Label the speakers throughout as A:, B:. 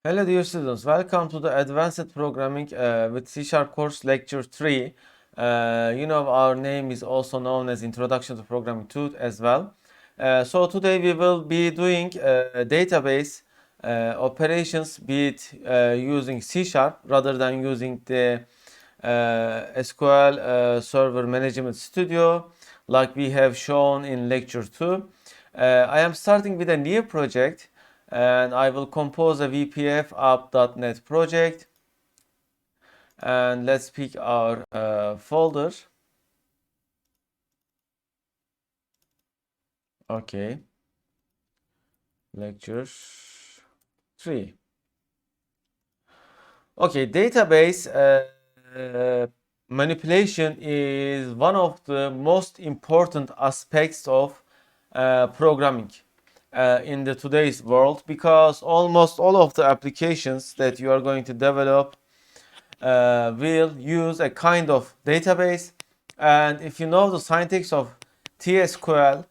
A: Hello dear students, welcome to the Advanced Programming with C# course lecture 3. Our name is also known as Introduction to Programming 2 as well. So today we will be doing database operations, be it using C# rather than using the SQL Server Management Studio like we have shown in lecture 2. I am starting with a new project and I will compose a VPF app.NET project, and let's pick our folder. Okay, lecture 3. Okay, database manipulation is one of the most important aspects of programming in the today's world, because almost all of the applications that you are going to develop will use a kind of database. And if you know the syntax of TSQL,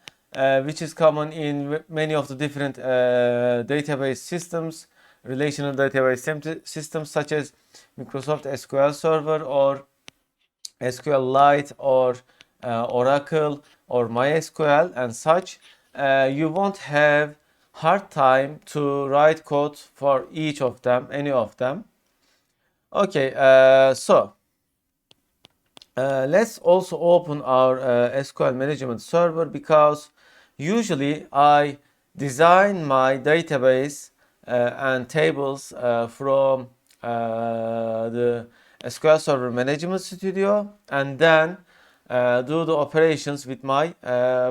A: which is common in many of the different database systems, relational database systems such as Microsoft SQL Server or SQLite or Oracle or MySQL and such, you won't have hard time to write code for each of them, any of them. Okay, let's also open our SQL management server, because usually I design my database and tables from the SQL Server Management Studio, and then do the operations with my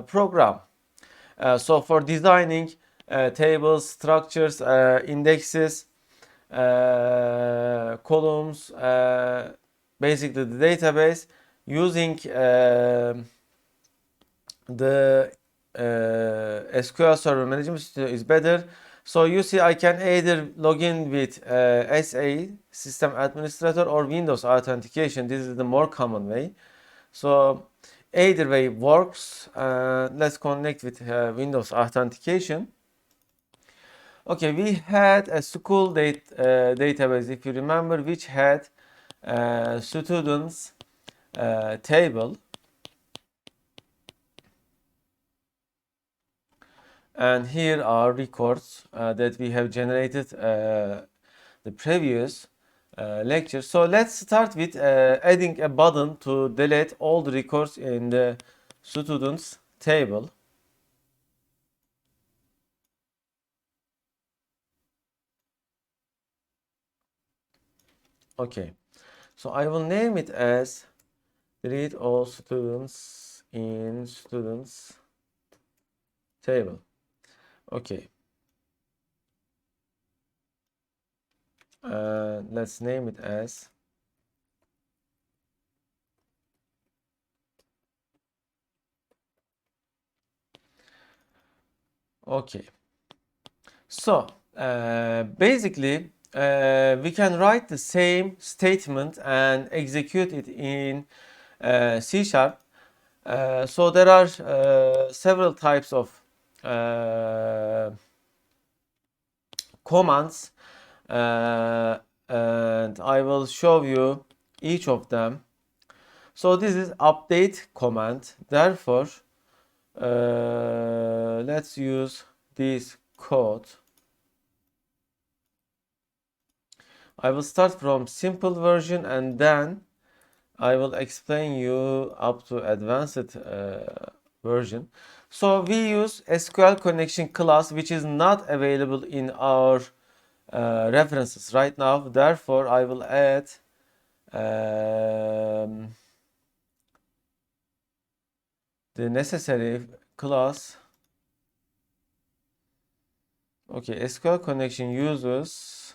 A: program. So for designing tables, structures, indexes, columns, basically the database, using the SQL Server Management Studio is better. So you see, I can either log in with SA, System Administrator, or Windows Authentication. This is the more common way. So either way works. Let's connect with Windows Authentication. Okay, we had a school database, if you remember, which had students table, and here are records that we have generated the previous lecture. So let's start with adding a button to delete all the records in the students table. Okay, so I will name it as delete all students in students table. Okay, let's name it as okay. So basically we can write the same statement and execute it in C#. So there are several types of commands, and I will show you each of them. So this is update command. Therefore, let's use this code. I will start from simple version and then I will explain you up to advanced version. So we use SQL connection class, which is not available in our references right now. Therefore, I will add the necessary class. Okay, SQL connection uses,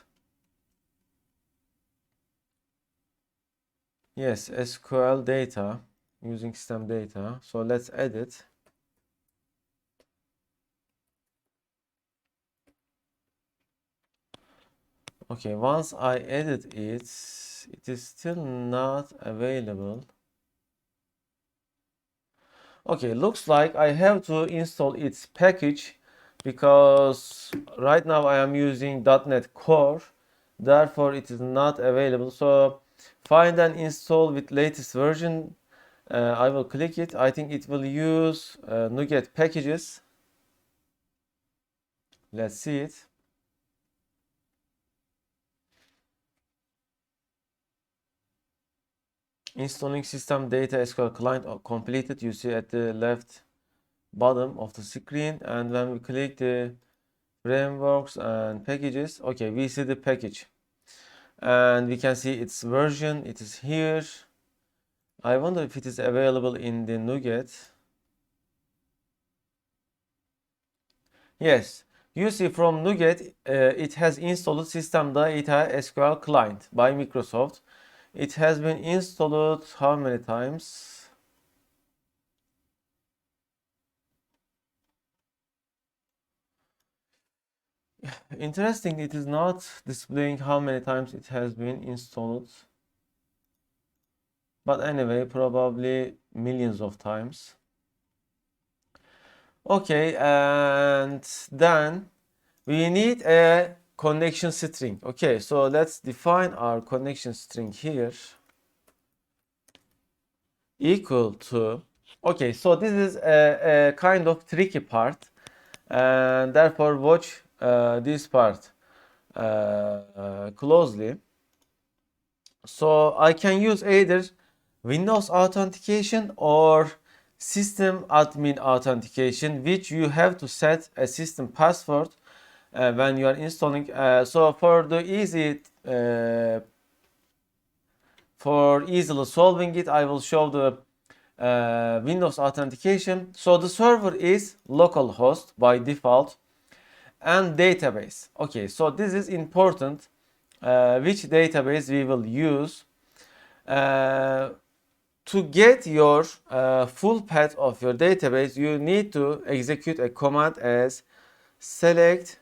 A: yes, SQL data using system data. So let's add it. Okay, once I edit it, it is still not available. Okay, looks like I have to install its package because right now I am using .NET Core, therefore it is not available. So find and install with latest version. I will click it. I think it will use NuGet packages. Let's see it. Installing system data SQL client completed. You see at the left bottom of the screen, and when we click the frameworks and packages, okay, we see the package and we can see its version. It is here. I wonder if it is available in the NuGet. Yes, you see from NuGet, it has installed system data SQL client by Microsoft. It has been installed how many times? Interesting, it is not displaying how many times it has been installed. But anyway, probably millions of times. Okay, and then we need a connection string. Okay, so let's define our connection string here. Equal to, okay, so this is a kind of tricky part, and therefore watch this part closely. So I can use either Windows authentication or system admin authentication, which you have to set a system password when you are installing. So for easily solving it, I will show the Windows authentication. So the server is localhost by default and database. Okay, so this is important. Which database we will use to get your full path of your database. You need to execute a command as select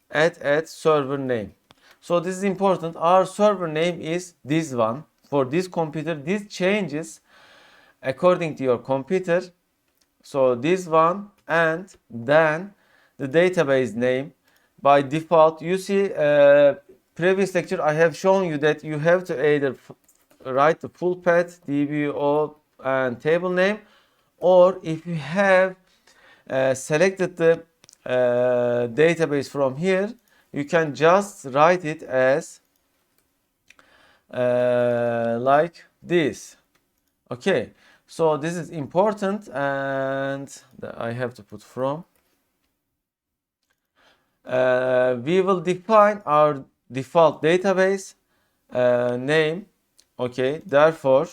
A: add server name. So this is important. Our server name is this one for this computer. This changes according to your computer. So this one, and then the database name by default. You see, previous lecture I have shown you that you have to either write the full path, DBO and table name, or if you have selected the database from here, you can just write it as like this. Okay, so this is important, and I have to put from. We will define our default database name. Okay, therefore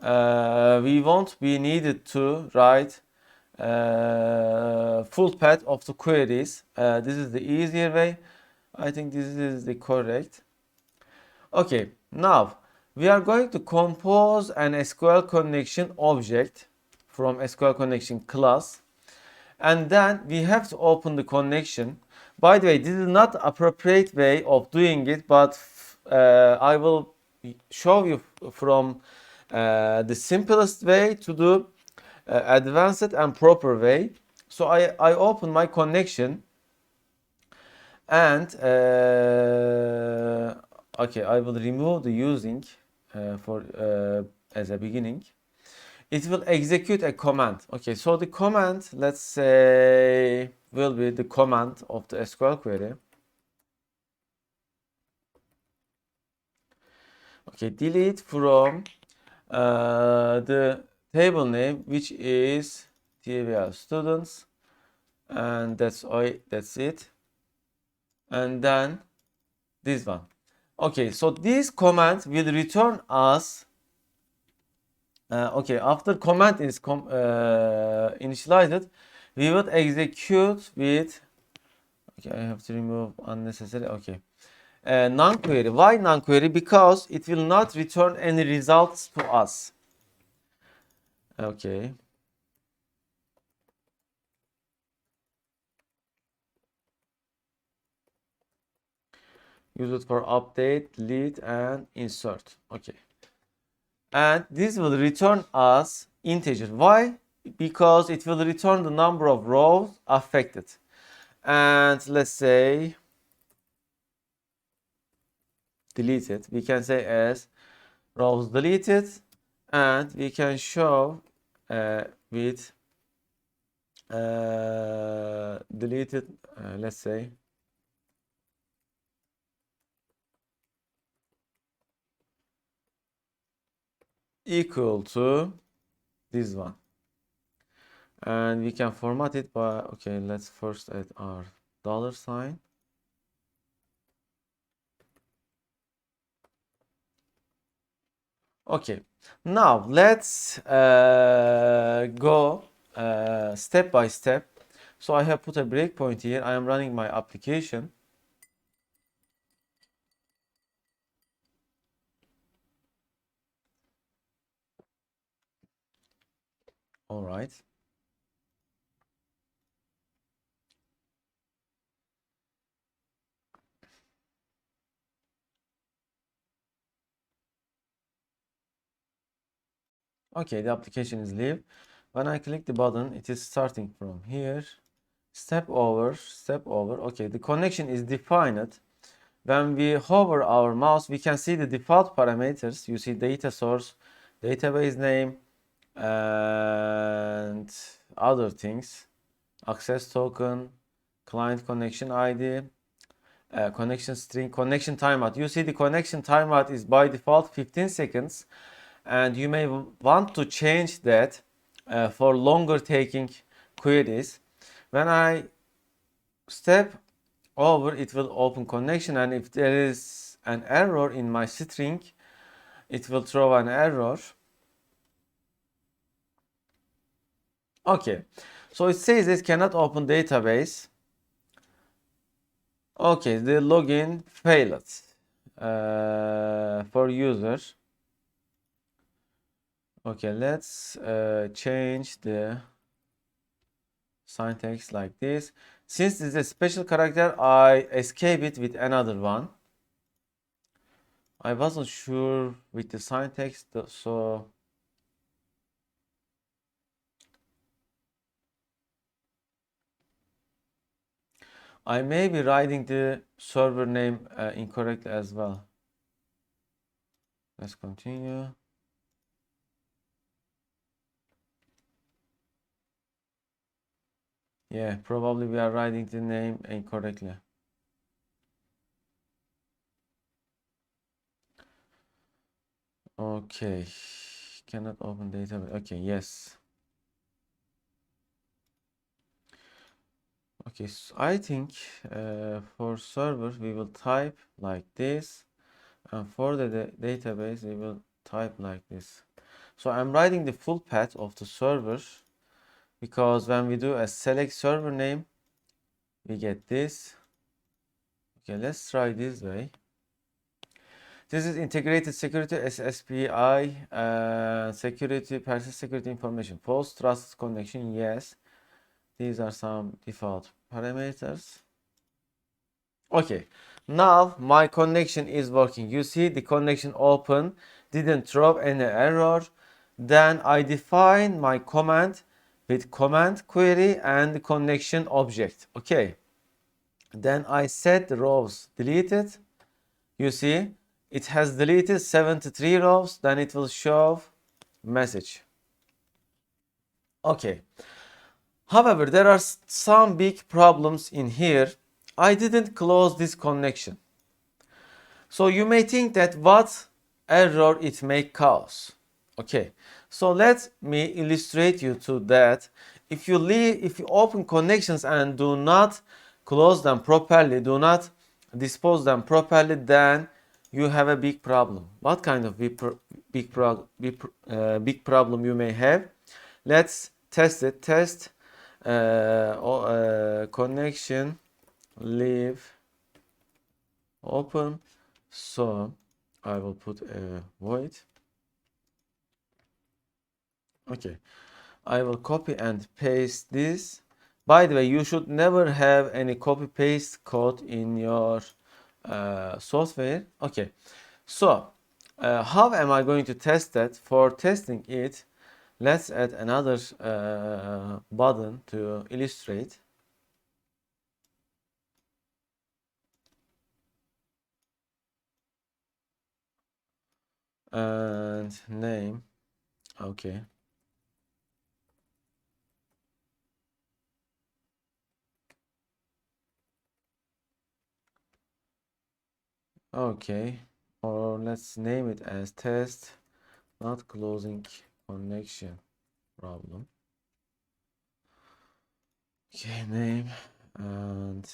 A: we won't be needed to write full path of the queries. This is the easier way. I think this is the correct. Okay, now we are going to compose an SQL connection object from SQL connection class, and then we have to open the connection. By the way, this is not appropriate way of doing it, but I will show you from the simplest way to the advanced and proper way. So I open my connection, and okay, I will remove the using for as a beginning. It will execute a command. Okay, so the command, let's say, will be the command of the SQL query. Okay, delete from the table name, which is TVL students, and that's it. And then this one. Okay, so this command will return us. Okay, after command is initialized, we will execute with. Okay, I have to remove unnecessary. Okay, non-query. Why non-query? Because it will not return any results to us. Okay. Use it for update, delete, and insert. Okay. And this will return us integer. Why? Because it will return the number of rows affected. and let's say deleted. We can say as rows deleted, and we can show with deleted, let's say equal to this one, and we can format it by, okay, let's first add our dollar sign. Okay, now let's go step by step. So I have put a breakpoint here. I am running my application. All right. Okay, the application is live. When I click the button, it is starting from here. Step over, step over. Okay, the connection is defined. When we hover our mouse, we can see the default parameters. You see data source, database name, and other things. Access token, client connection ID, connection string, connection timeout. You see the connection timeout is by default 15 seconds, and you may want to change that for longer taking queries. When I step over, it will open connection, and if there is an error in my string, it will throw an error. Okay, so it says it cannot open database. Okay, the login failed for user. Okay, let's change the syntax like this. Since this is a special character, I escape it with another one. I wasn't sure with the syntax, so I may be writing the server name incorrectly as well. Let's continue. Yeah, probably we are writing the name incorrectly. Okay, cannot open database. Okay, yes. Okay, so I think for server we will type like this, and for the database we will type like this. So I'm writing the full path of the server, because when we do a select server name, we get this. Okay, let's try this way. This is integrated security SSPI security, persistent security information, false trusted connection. Yes, these are some default parameters. Okay, now my connection is working. You see the connection open, didn't throw any error. Then I define my command with command query and connection object. Okay, then I set the rows deleted. You see it has deleted 73 rows. Then it will show message. Okay, however, there are some big problems in here. I didn't close this connection. So you may think that what error it may cause. Okay, so let me illustrate you to that. If you open connections and do not close them properly, do not dispose them properly, then you have a big problem. What kind of big problem you may have? Let's test it. Test connection leave open. So I will put a void. Okay, I will copy and paste this. By the way, you should never have any copy paste code in your software. Okay, so how am I going to test that? For testing it, let's add another button to illustrate. and name. Okay. Okay. Or let's name it as test not closing connection problem. Okay, name and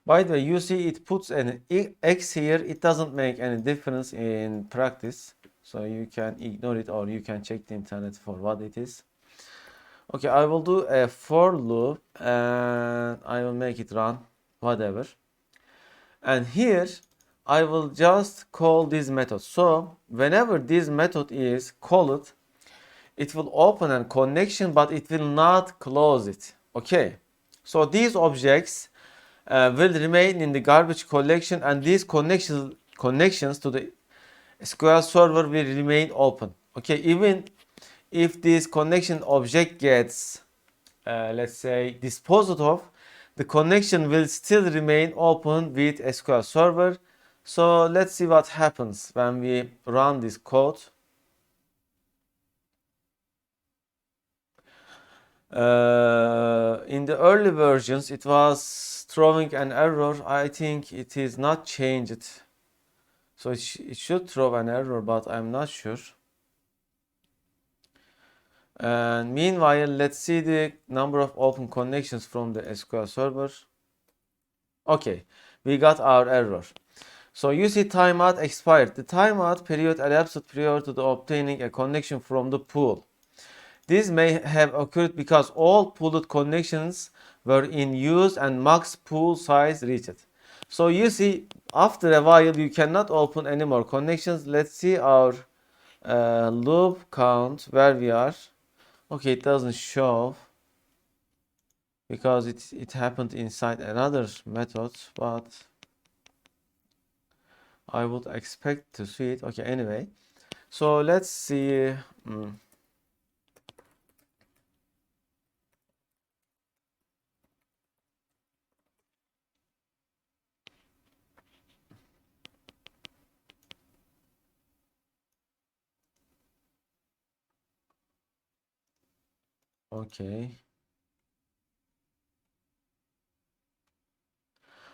A: by the way, you see it puts an X here. It doesn't make any difference in practice. So you can ignore it or you can check the internet for what it is. Okay, I will do a for loop and I will make it run whatever. And here I will just call this method. So whenever this method is called, it will open a connection, but it will not close it. Okay. So these objects will remain in the garbage collection, and these connections to the SQL server will remain open. Okay. Even if this connection object gets, let's say, disposed of, the connection will still remain open with SQL server. So let's see what happens when we run this code. In the early versions, it was throwing an error. I think it is not changed. So it should throw an error, but I'm not sure. And meanwhile, let's see the number of open connections from the SQL server. Okay, we got our error. So you see timeout expired. The timeout period elapsed prior to the obtaining a connection from the pool. This may have occurred because all pooled connections were in use and max pool size reached. So you see, after a while, you cannot open any more connections. Let's see our loop count where we are. Okay, it doesn't show because it happened inside another method, but I would expect to see it. Okay, anyway. So let's see. Okay.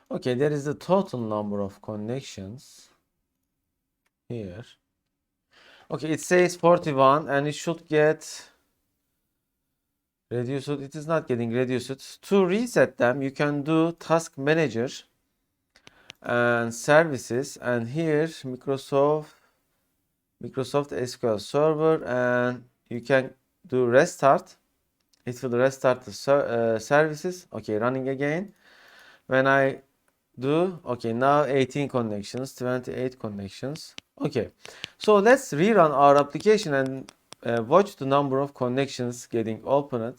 A: Okay, there is the total number of connections here. Okay, it says 41 and it should get reduced. It is not getting reduced. To reset them, you can do task manager and services, and here Microsoft SQL Server, and you can do restart. It will restart the services. Okay, running again. When I do, okay, now 18 connections, 28 connections. Okay, so let's rerun our application and watch the number of connections getting opened.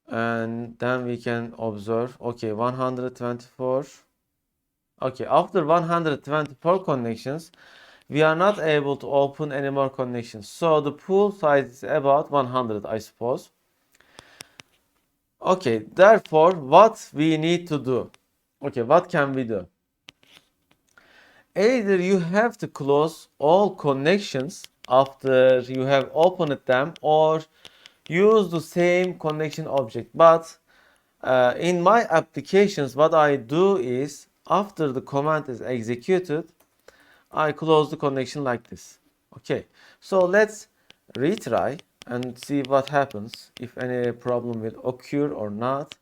A: And then we can observe, okay, 124. Okay, after 124 connections, we are not able to open any more connections. So the pool size is about 100, I suppose. Okay, therefore, what we need to do? Okay, what can we do? Either you have to close all connections after you have opened them, or use the same connection object. But in my applications, what I do is, after the command is executed, I close the connection like this. Okay, so let's retry and see what happens, if any problem will occur or not.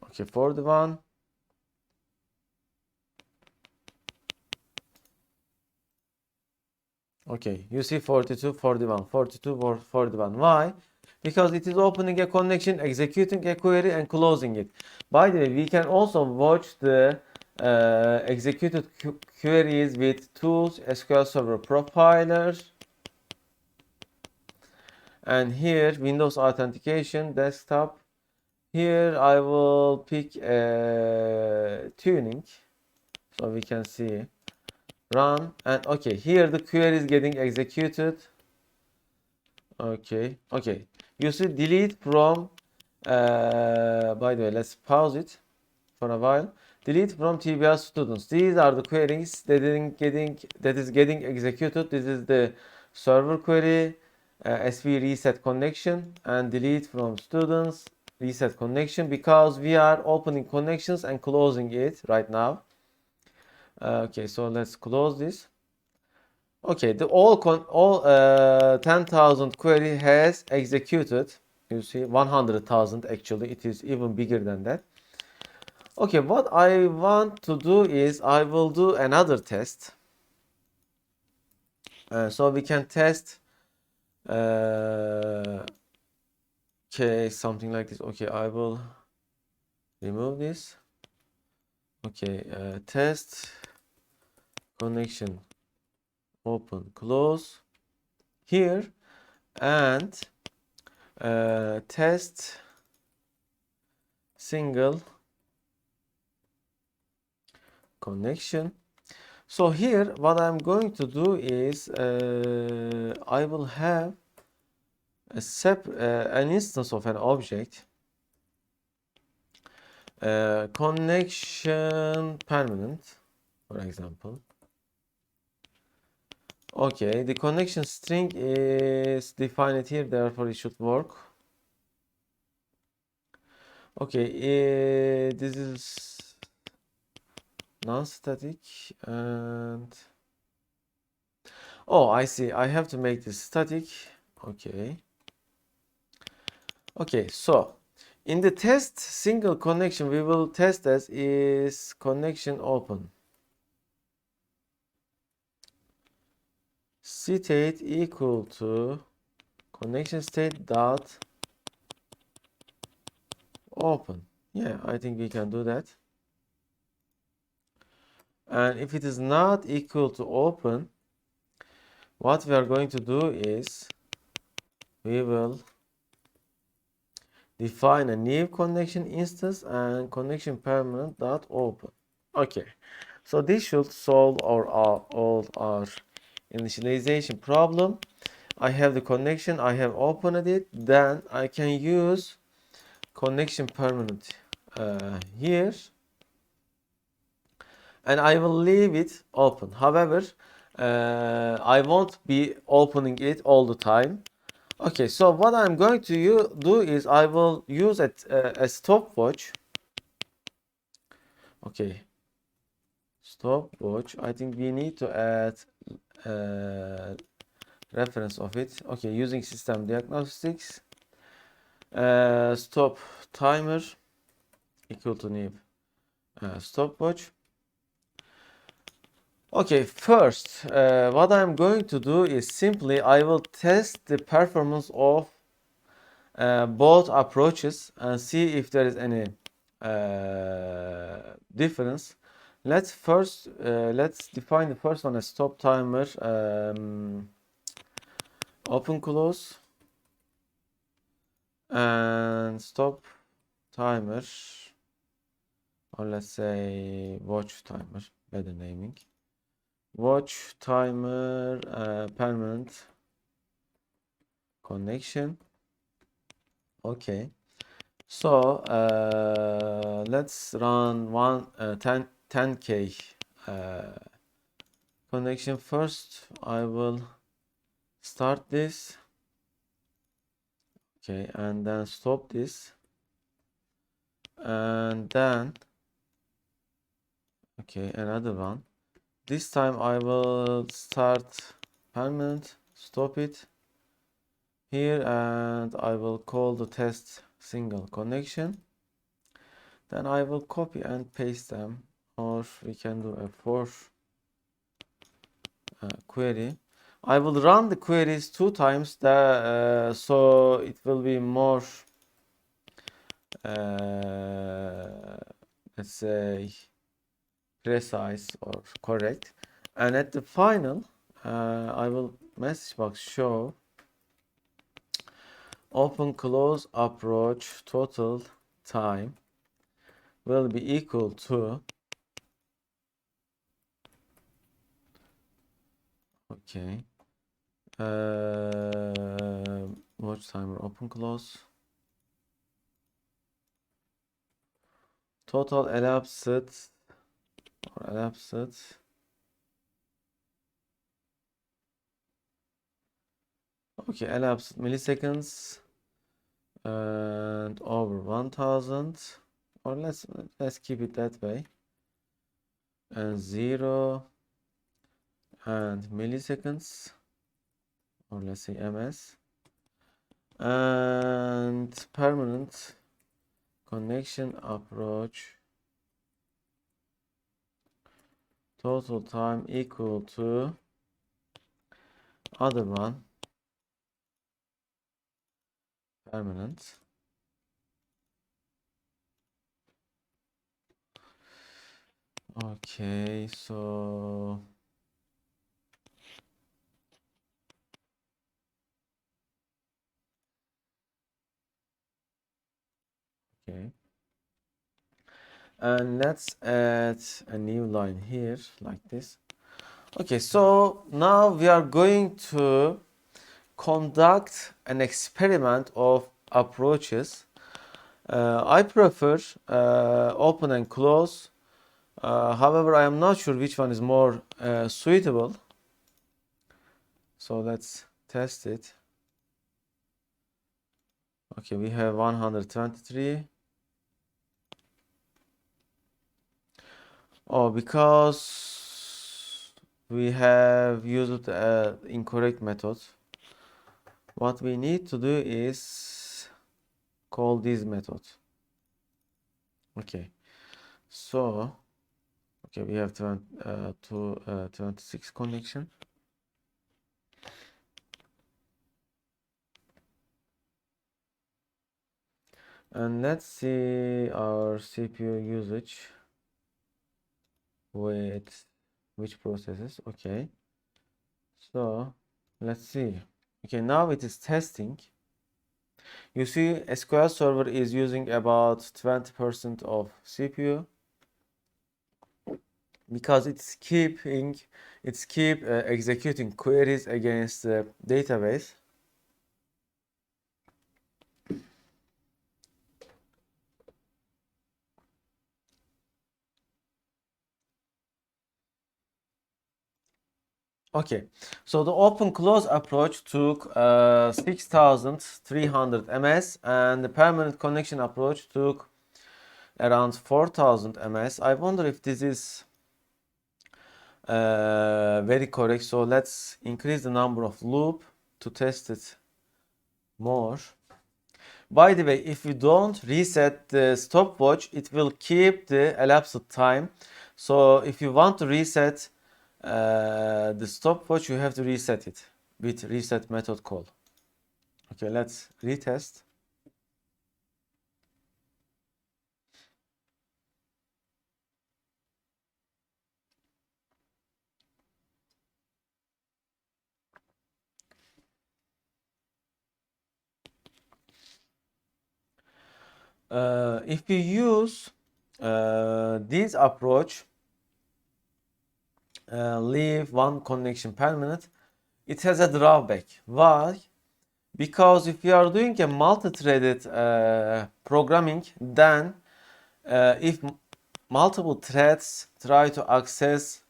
A: Okay, 41. Okay, you see 42, 41, 42, 41. Why? Because it is opening a connection, executing a query, and closing it. By the way, we can also watch the executed queries with tools, SQL Server Profiler, and here Windows Authentication, desktop. Here I will pick tuning, so we can see run, and okay, here the query is getting executed. Okay. Okay. You see delete from by the way, let's pause it for a while. Delete from TBR students. These are the queries that is getting executed. This is the server query, SV reset connection, and delete from students reset connection, because we are opening connections and closing it right now. Okay, so let's close this. Okay, the all 10,000 query has executed. You see 100,000, actually it is even bigger than that. Okay, what I want to do is I will do another test. So we can test okay, something like this. Okay, I will remove this. Okay, test connection open close here, and test single connection. So here what I'm going to do is I will have an instance of an object, connection permanent, for example. Okay, the connection string is defined here, therefore it should work. Okay, this is non-static, and oh, I see, I have to make this static. Okay. Okay, so in the test single connection, we will test as is connection open. State equal to connection state dot open. Yeah, I think we can do that. And if it is not equal to open, what we are going to do is we will define a new connection instance and connection permanent dot open. Okay, so this should solve all our initialization problem. I have the connection, I have opened it, then I can use connection permanent here, and I will leave it open. However, I won't be opening it all the time. Okay, so what I'm going to do is I will use a stopwatch. Okay, stopwatch. I think we need to add reference of it. Okay, using system diagnostics, stop timer equal to new stopwatch. Okay, first, what I'm going to do is simply I will test the performance of both approaches and see if there is any difference. Let's define the first one as stop timer, open close, and stop timer, or let's say watch timer, better naming. Watch timer permanent connection. Okay, so let's run 10K connection. First I will start this, okay, and then stop this, and then okay, another one. This time I will start permanent, stop it here, and I will call the test single connection. Then I will copy and paste them, or we can do a for query. I will run the queries 2 times, so it will be more let's say precise or correct. And at the final, I will message box show open close approach total time will be equal to, okay, approach timer open close. Total elapsed okay, elapsed milliseconds and over 1000, or let's keep it that way, and 0 and milliseconds, or let's say ms, and permanent connection approach total time equal to other one permanent. Okay, so okay, and let's add a new line here like this. Okay, so now we are going to conduct an experiment of approaches. I prefer open and close. However, I am not sure which one is more suitable. So let's test it. Okay, we have 123. Oh, because we have used the incorrect method. What we need to do is call this method. Okay, so okay, we have 26 connection. And let's see our CPU usage with which processes. Okay, so let's see. Okay, now it is testing. You see SQL Server is using about 20% of CPU because it's keep executing queries against the database. Okay, so the open close approach took 6300 ms, and the permanent connection approach took around 4000 ms. I wonder if this is very correct. So let's increase the number of loop to test it more. By the way, if you don't reset the stopwatch, it will keep the elapsed time. So if you want to reset the stopwatch, you have to reset it with reset method call. Okay, let's retest. If you use this approach, leave one connection per minute, it has a drawback. Why? Because if you are doing a multi-threaded programming, then if multiple threads try to access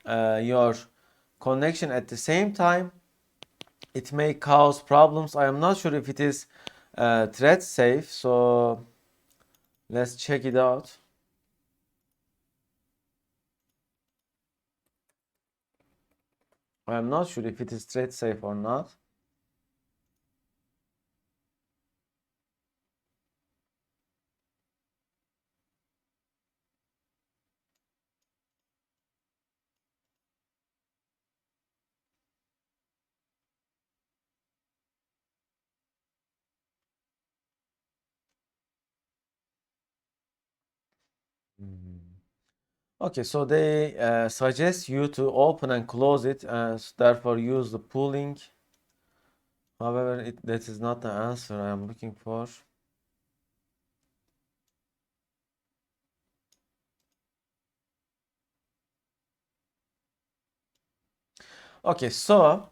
A: your connection at the same time, it may cause problems. I am not sure if it is thread safe, so let's check it out. I am not sure if it is thread safe or not. Okay, so they suggest you to open and close it, and therefore use the pooling. However, that is not the answer I am looking for. Okay, so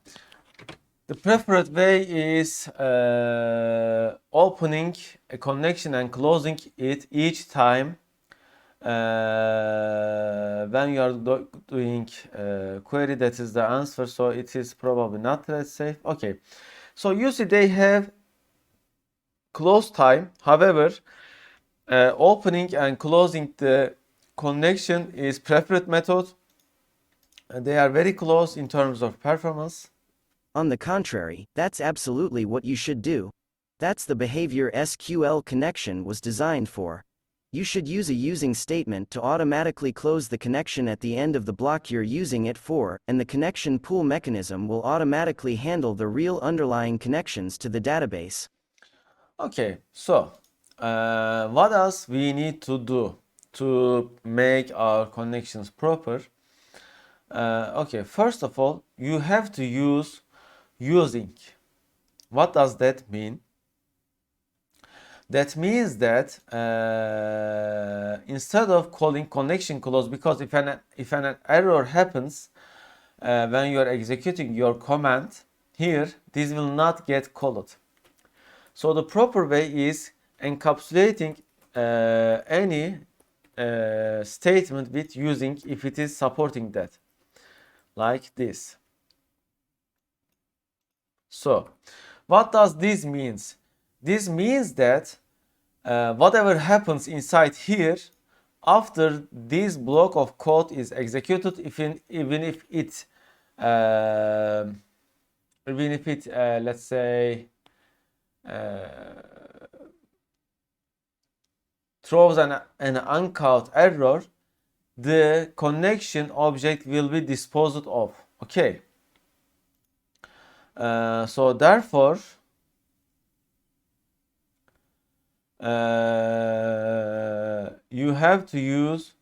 A: The preferred way is opening a connection and closing it each time when you are doing query. That is the answer, so it is probably not that safe. Okay, so you see they have close time. However, opening and closing the connection is preferred method, and they are very close in terms of performance.
B: On the contrary, that's absolutely what you should do. That's the behavior SQL connection was designed for. You should use a using statement to automatically close the connection at the end of the block you're using it for, and the connection pool mechanism will automatically handle the real underlying connections to the database.
A: Okay, so what else we need to do to make our connections proper? Okay, first of all, you have to use using. What does that mean? That means that instead of calling connection close, because if an error happens when you are executing your command, here this will not get called. So the proper way is encapsulating any statement with using if it is supporting that, like this. So what does this means? This means that whatever happens inside here after this block of code is executed, even if it let's say throws an uncaught error, the connection object will be disposed of. Okay. So therefore, you have to use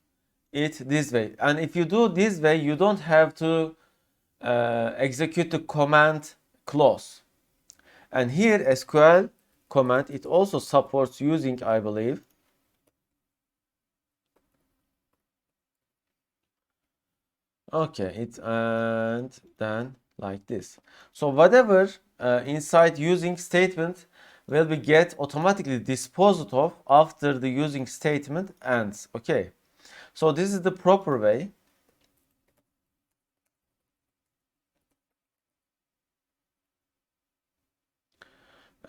A: it this way. And if you do this way, you don't have to execute the command close. And here SQL command, it also supports using, I believe. Okay, it and then like this. So whatever inside using statement will be get automatically disposed of after the using statement ends. Okay, so this is the proper way.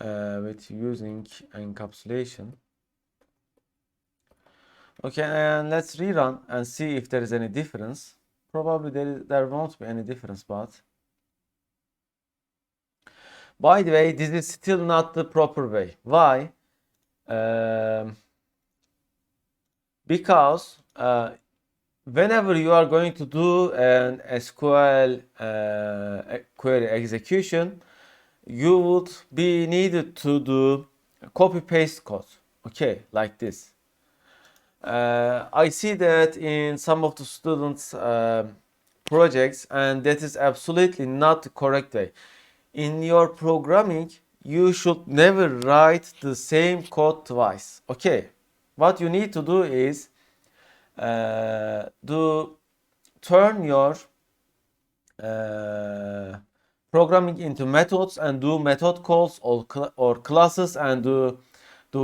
A: With using encapsulation. Okay, and let's rerun and see if there is any difference. Probably there won't be any difference, but by the way, this is still not the proper way. Why? Because whenever you are going to do an SQL query execution, you would be needed to do copy paste code. Okay, like this. I see that in some of the students' projects, and that is absolutely not the correct way. In your programming, you should never write the same code twice. Okay, what you need to do is turn your programming into methods and do method calls or classes and do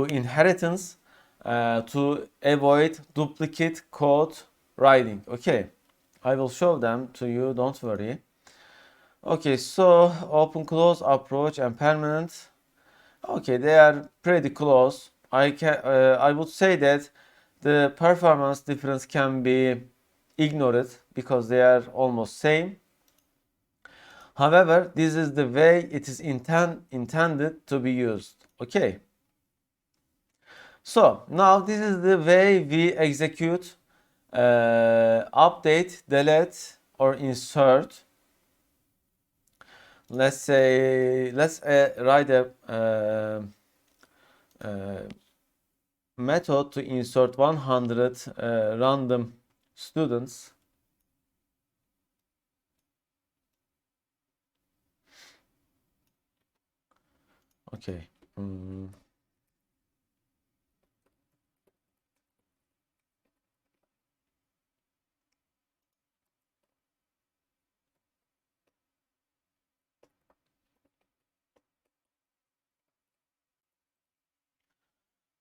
A: inheritance to avoid duplicate code writing. Okay, I will show them to you, don't worry. Okay, so open close approach and permanent. Okay, they are pretty close. I would say that the performance difference can be ignored because they are almost same. However, this is the way it is intended to be used. Okay. So now this is the way we execute update, delete, or insert. Let's say let's write a method to insert 100 random students. Okay.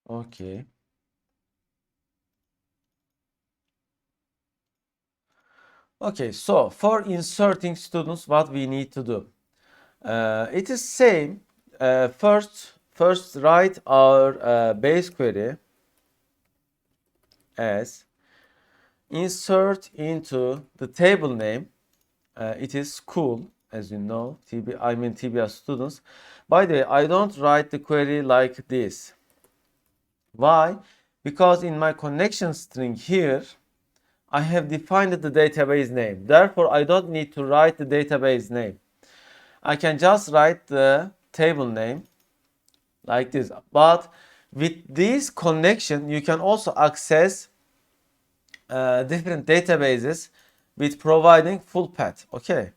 A: Okay. Okay, so for inserting students, what we need to do? It is same. First write our base query as insert into the table name. It is school, as you know. TBS students. By the way, I don't write the query like this. Why? Because in my connection string here, I have defined the database name. Therefore, I don't need to write the database name. I can just write the table name like this. But with this connection, you can also access different databases with providing full path. Okay.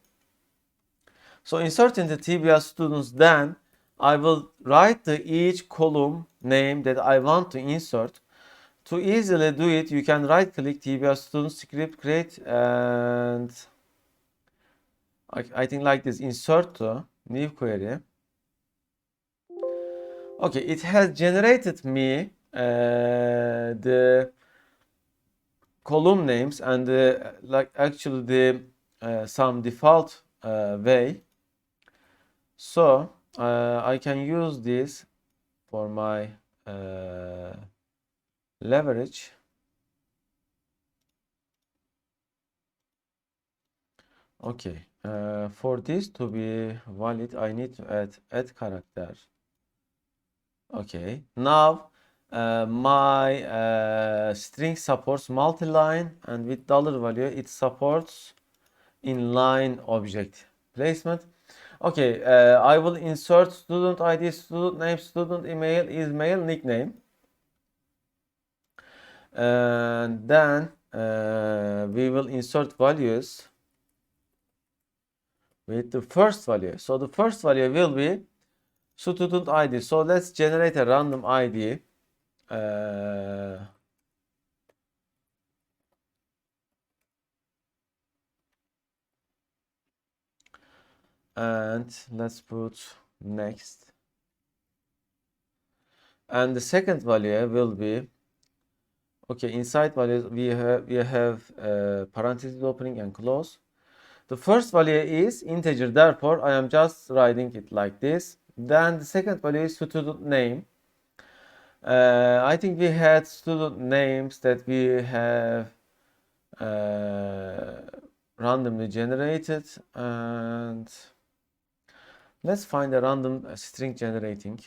A: So inserting the TBS students, then I will write the each column name that I want to insert. To easily do it, you can right click TBS student script, create, and I think like this, insert to new query. Okay, it has generated me the column names and like actually the some default way. So I can use this for my leverage. Okay, for this to be valid, I need to add character. Okay, now my string supports multi-line, and with dollar value it supports inline object placement. Okay, I will insert student ID, student name, student email, ismail, nickname, and then we will insert values with the first value. So the first value will be student ID. So let's generate a random ID. And let's put next. And the second value will be, okay, inside values we have parentheses opening and close. The first value is integer, therefore I am just writing it like this. Then the second value is student name. I think we had student names that we have randomly generated, and let's find a random string generating.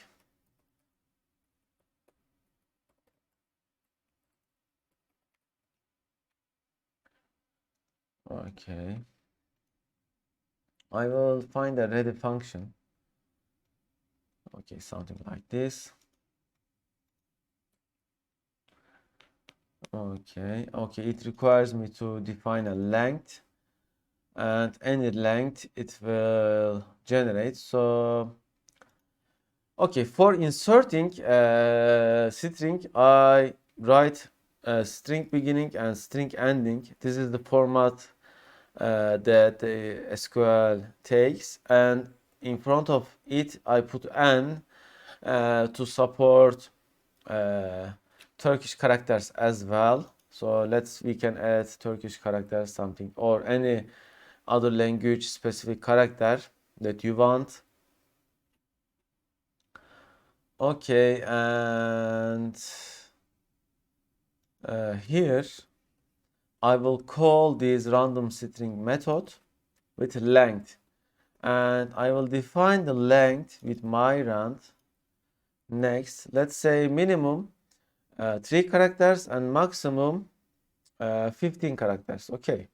A: Okay, I will find a ready function. Okay, something like this. Okay, it requires me to define a length, and any length it will generate. So okay, for inserting string, I write string beginning and string ending. This is the format that the SQL takes, and in front of it I put n to support Turkish characters as well. So we can add Turkish characters, something, or any other language specific character that you want. Okay, and here I will call this random string method with length, and I will define the length with my rand. Next, let's say minimum 3 characters and maximum 15 characters. Okay,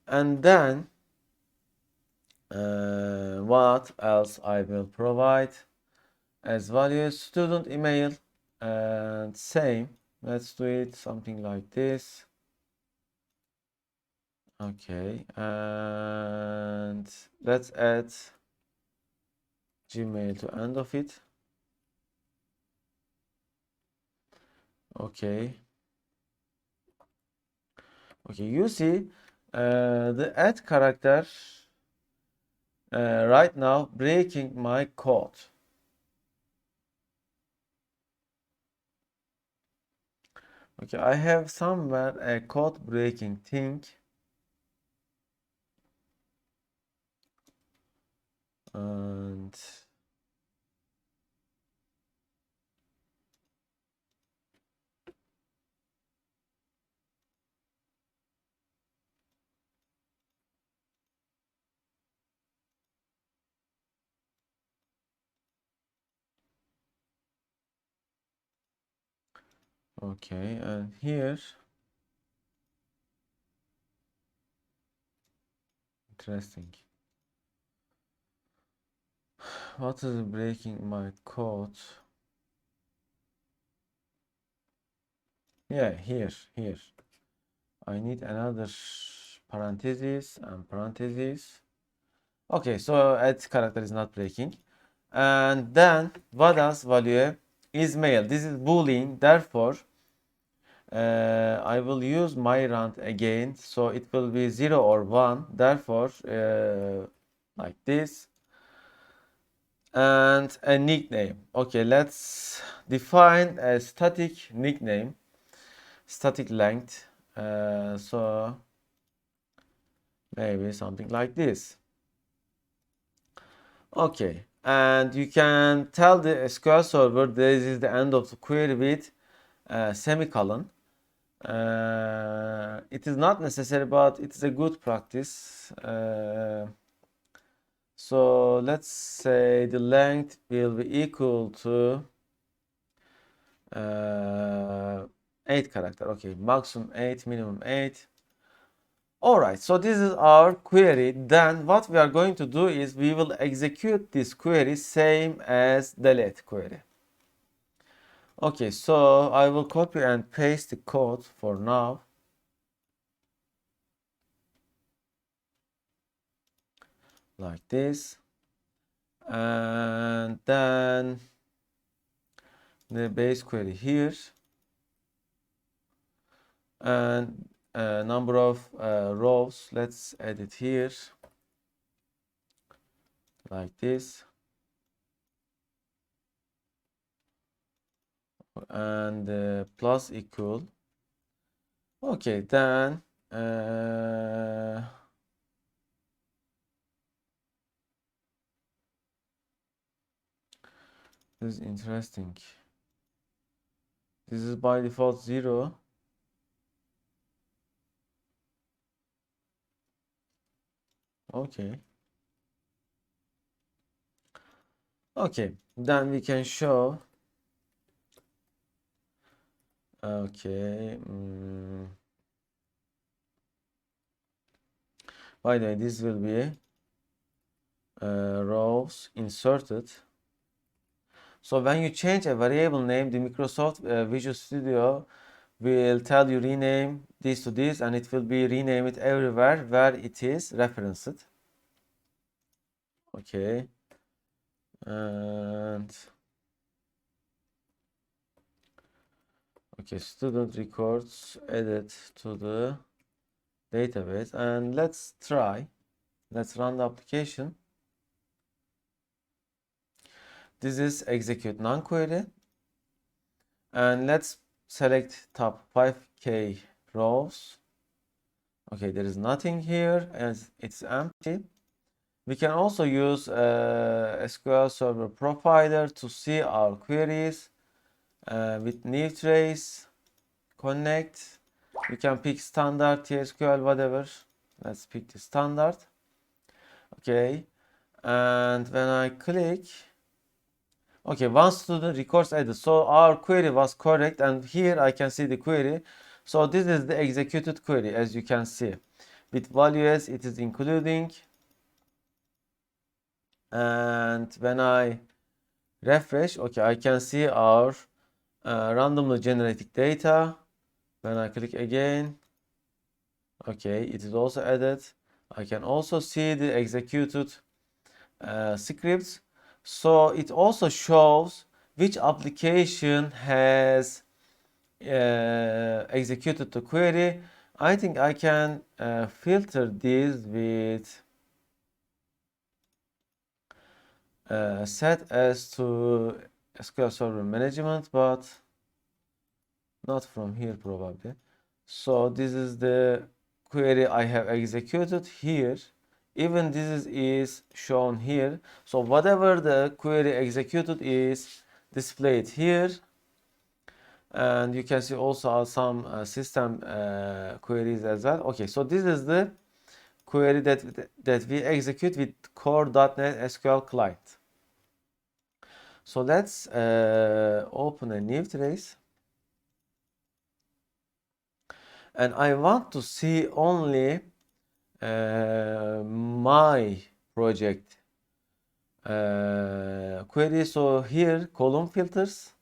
A: and then what else I will provide as values? Student email, and same, let's do it something like this. Okay, and let's add Gmail to end of it. Okay, you see the add character right now breaking my code. Okay, I have somewhere a code breaking thing. And okay, and here, interesting. What is breaking my code? Yeah, here. I need another parentheses and parentheses. Okay, so add character is not breaking. And then what else value is male. This is boolean, therefore I will use my rand again, so it will be 0 or 1, therefore like this. And a nickname. Okay, let's define a static nickname, static length. So maybe something like this. Okay, and you can tell the SQL Server this is the end of the query with semicolon. It is not necessary, but it is a good practice. So let's say the length will be equal to 8 character. Okay, maximum 8, minimum 8. Alright, so this is our query. Then what we are going to do is we will execute this query same as delete query. Okay, so I will copy and paste the code for now. Like this. And then the base query here. And number of rows, let's add it here. Like this. And plus equal. Okay, then this is interesting. This is by default 0. Okay. Okay, then we can show. Okay. By the way, this will be rows inserted. So when you change a variable name, the Microsoft Visual Studio will tell you rename this to this, and it will be rename it everywhere where it is referenced. Okay. And okay, student records added to the database, and let's try. Let's run the application. This is execute non-query, and let's select top 5k rows. Okay, there is nothing here as it's empty. We can also use SQL Server Profiler to see our queries with new trace, connect. We can pick standard, TSQL, whatever. Let's pick the standard. Okay, and when I click, okay, one student records added. So our query was correct, and here I can see the query. So this is the executed query, as you can see. With values, it is including. And when I refresh, okay, I can see our randomly generated data. When I click again, okay, it is also added. I can also see the executed scripts. So it also shows which application has executed the query. I think I can filter this with set as to SQL Server Management, but not from here probably. So this is the query I have executed here. Even this is shown here. So whatever the query executed is displayed here. And you can see also some system queries as well. Okay, so this is the query that we execute with core.NET SQL client. So let's open a new trace. And I want to see only my project query. So here column filters,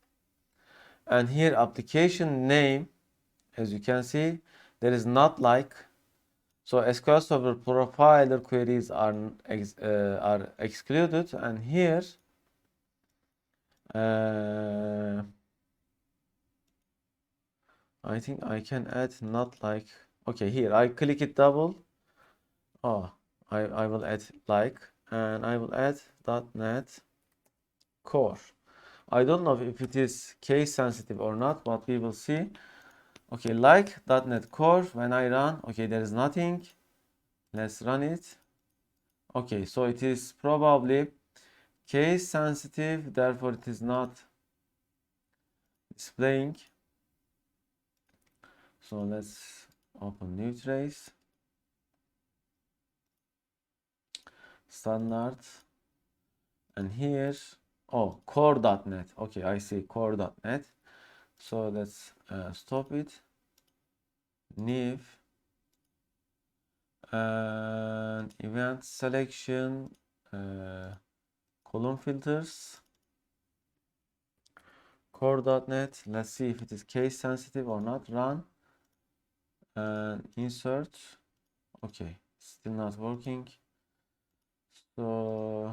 A: and here application name. As you can see, there is not like. So SQL Server profiler queries are excluded, and here I think I can add not like. Okay, here I click it double. Oh, I will add like, and I will add .NET Core. I don't know if it is case sensitive or not, but we will see. Okay, like .NET Core. When I run, okay, there is nothing. Let's run it. Okay, so it is probably case sensitive, therefore it is not displaying. So let's open new trace, standard, and here, oh, core.net. Okay, I see core.net. So let's stop it. New and event selection, column filters, core.net. Let's see if it is case sensitive or not. Run and insert. Okay, still not working. So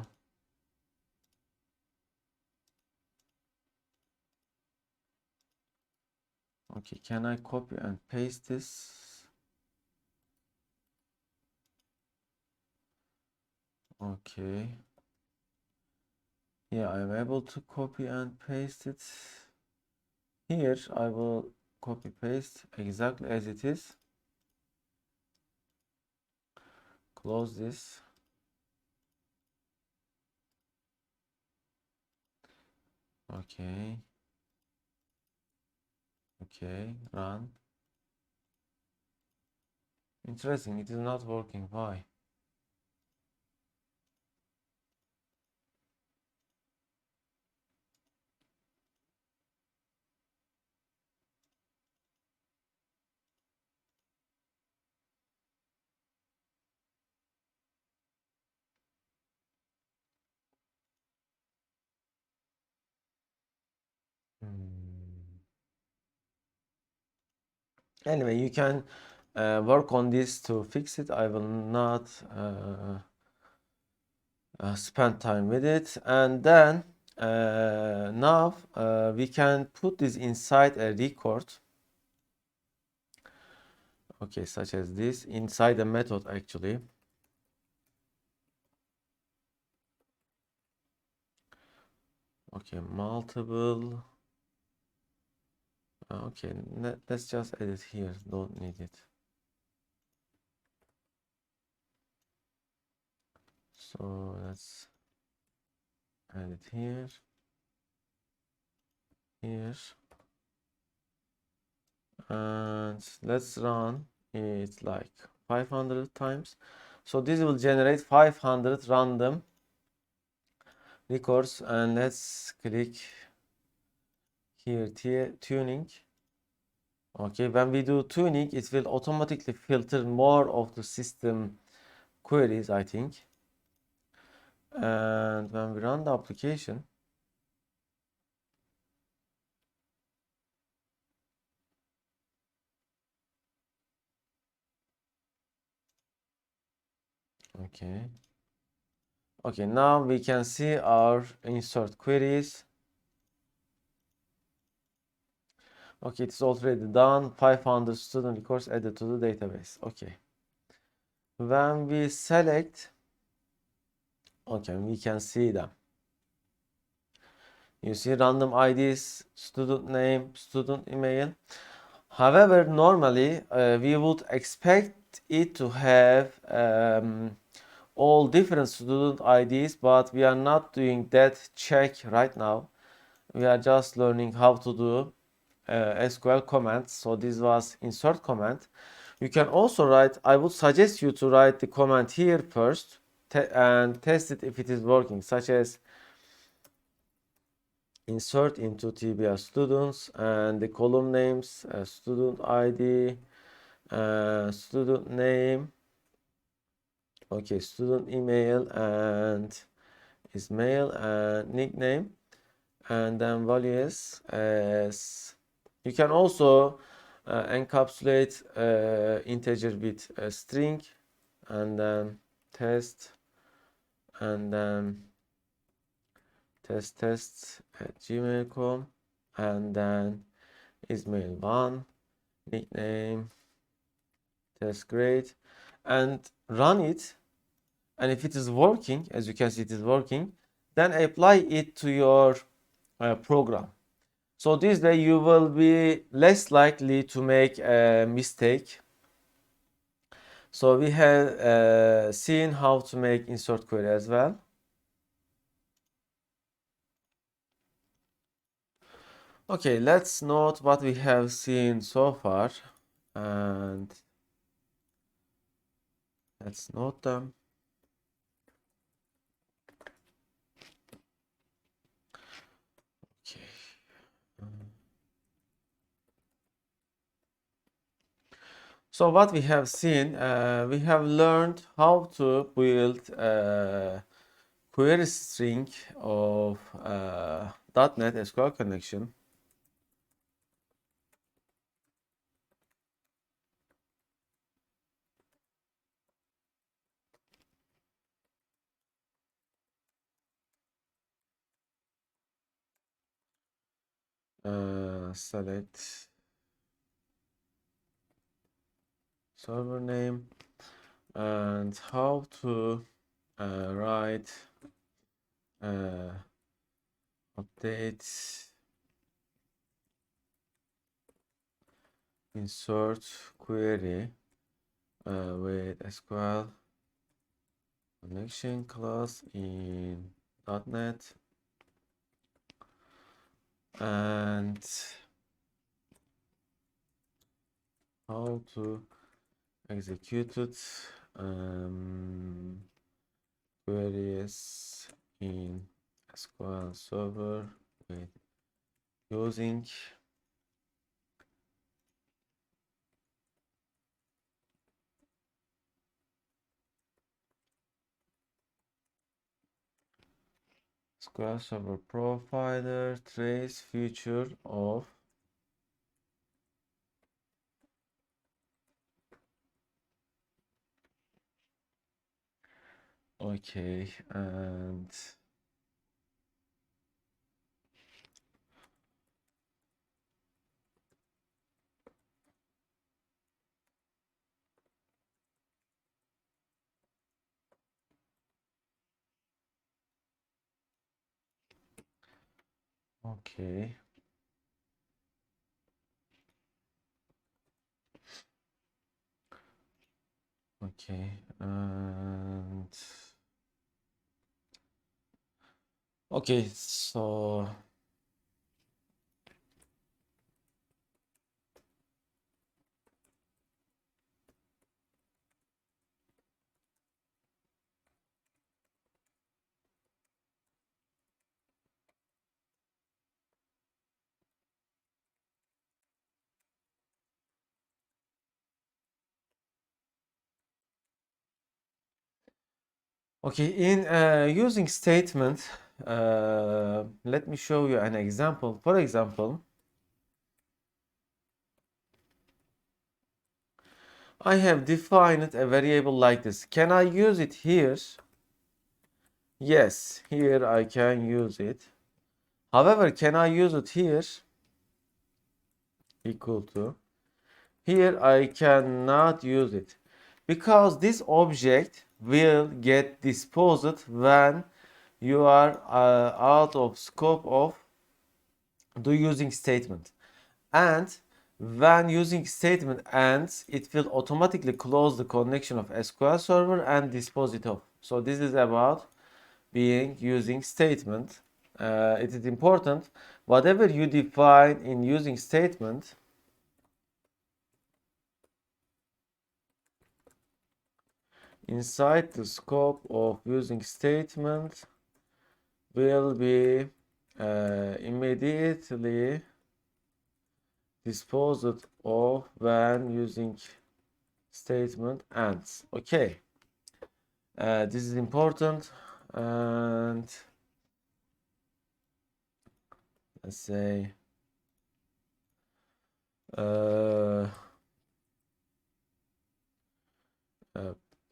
A: okay, can I copy and paste this? Okay. Yeah, I'm able to copy and paste it. Here I will copy paste exactly as it is. Close this. Okay. Okay, run. Interesting, it is not working. Why? Anyway, you can work on this to fix it. I will not spend time with it. And then now we can put this inside a record. Okay, such as this inside a method actually. Okay, multiple. Okay, let's just edit here. Don't need it. So let's edit here. Here. And let's run it like 500 times. So this will generate 500 random records, and let's click here tuning. Okay, when we do tuning, it will automatically filter more of the system queries, I think. And when we run the application, okay. Okay, now we can see our insert queries. Okay, it's already done. 500 student records added to the database. Okay. When we select, okay, we can see them. You see random IDs, student name, student email. However, normally we would expect it to have all different student IDs, but we are not doing that check right now. We are just learning how to do SQL commands. So this was insert command. You can also write, I would suggest you to write the command here first and test it if it is working, such as insert into TBR students and the column names, student ID, student name, okay, student email and his mail and nickname, and then values as you can also encapsulate integer with a string and then test and then test at gmail.com and then ismail1 nickname test grade and run it, and if it is working, as you can see it is working, then apply it to your program. So this way you will be less likely to make a mistake. So we have seen how to make insert query as well. Okay, let's note what we have seen so far and let's note them. Okay. So what we have seen, we have learned how to build a query string of .NET SQL connection. Select server name and how to write update insert query with SQL connection class in .NET and how to execute it queries in SQL Server with using SQL Server Provider trace feature of okay and okay okay and okay so okay in using statement let me show you an example. For example, I have defined a variable like this. Can I use it here? Yes, here I can use it. However, can I use it here? Equal to. Here I cannot use it because this object will get disposed when you are out of scope of do using statement. And when using statement ends, it will automatically close the connection of SQL Server and dispose it off. So this is about being using statement. It is important. Whatever you define in using statement, inside the scope of using statement will be immediately disposed of when using statement ends. Okay, this is important. And let's say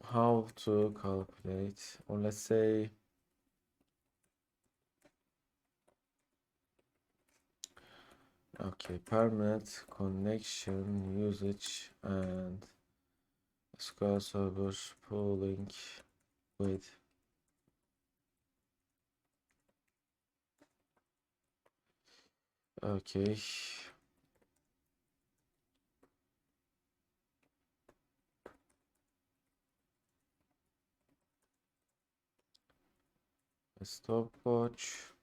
A: how to calculate, or let's say okay, permanent connection usage and SQL Server pooling with okay. Stopwatch.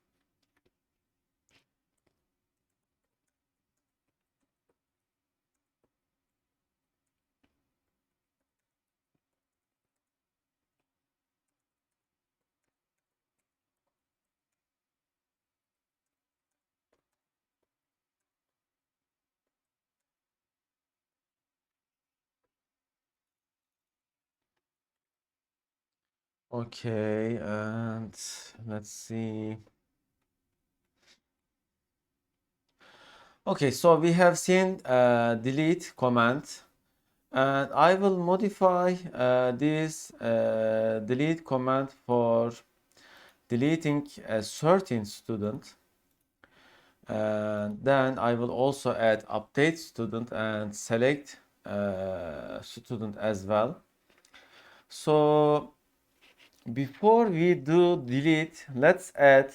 A: Okay, and let's see. Okay, so we have seen delete command, and I will modify this delete command for deleting a certain student. And then I will also add update student and select student as well. So before we do delete, let's add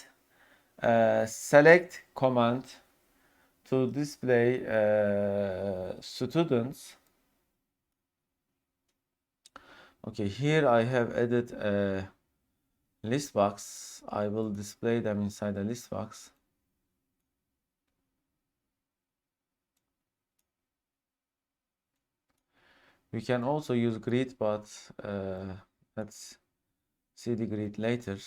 A: select command to display students. Okay, here I have added a list box. I will display them inside the list box. We can also use grid, but let's see the grid later.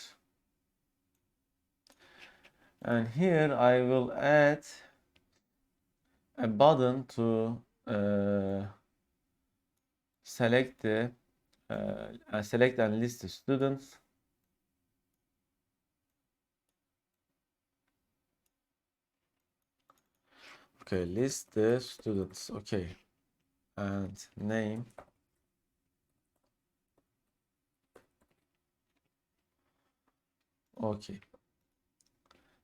A: And here I will add a button to select and list the students. Okay, list the students. Okay, and name. Okay.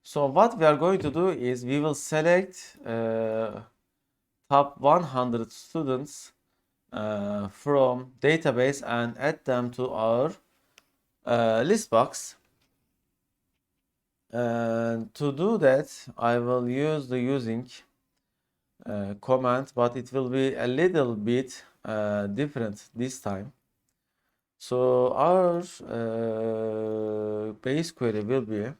A: So what we are going to do is we will select top 100 students from database and add them to our list box. And to do that, I will use the using command, but it will be a little bit different this time. So our base query will be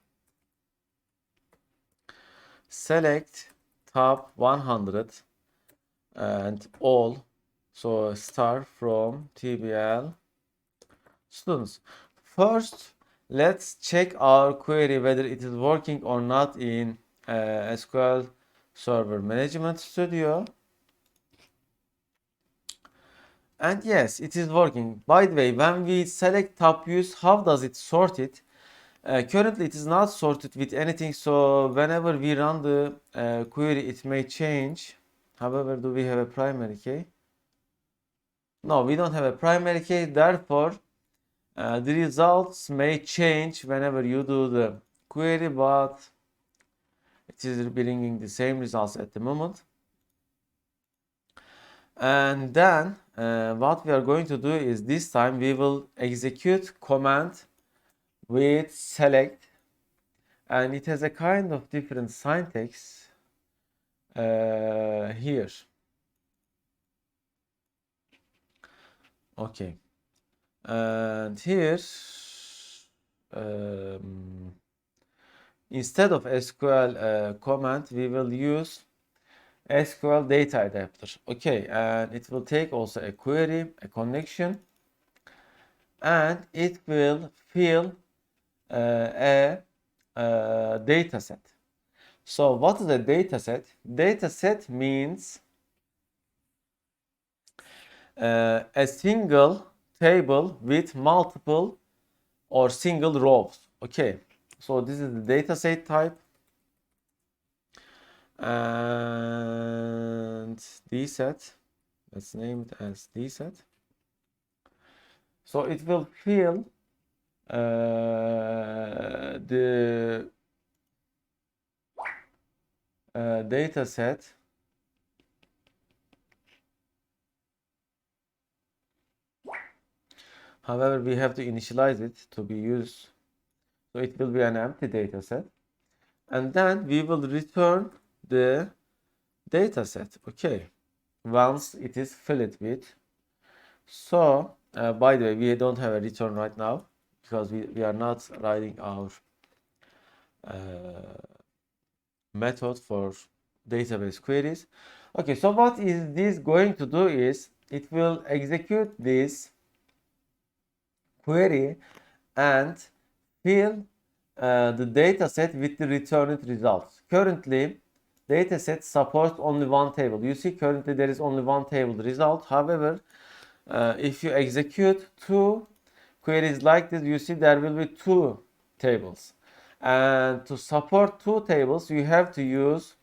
A: select top 100 and all, so start from TBL students. First, let's check our query whether it is working or not in SQL Server Management Studio. And yes, it is working. By the way, when we select top views, how does it sort it? Currently, it is not sorted with anything, so whenever we run the query, it may change. However, do we have a primary key? No, we don't have a primary key. Therefore, the results may change whenever you do the query, but it is bringing the same results at the moment. And then what we are going to do is this time we will execute command with select, and it has a kind of different syntax. here. Okay. And here, um, instead of SQL command, we will use SQL data adapter. Okay, and it will take also a query, a connection, and it will fill a data set. So what is a data set? Data set means a single table with multiple or single rows. Okay, so this is the data set type. And dset, let's name it as dset. So it will fill the data set however we have to initialize it to be used, so it will be an empty data set, and then we will return the data set, okay, once it is filled with. So by the way, we don't have a return right now because we are not writing our method for database queries. Okay, so what is this going to do is it will execute this query and fill the dataset with the returned results. Currently, dataset supports only one table. You see, currently there is only one table result. However, if you execute two queries like this, you see there will be two tables. And to support two tables, you have to use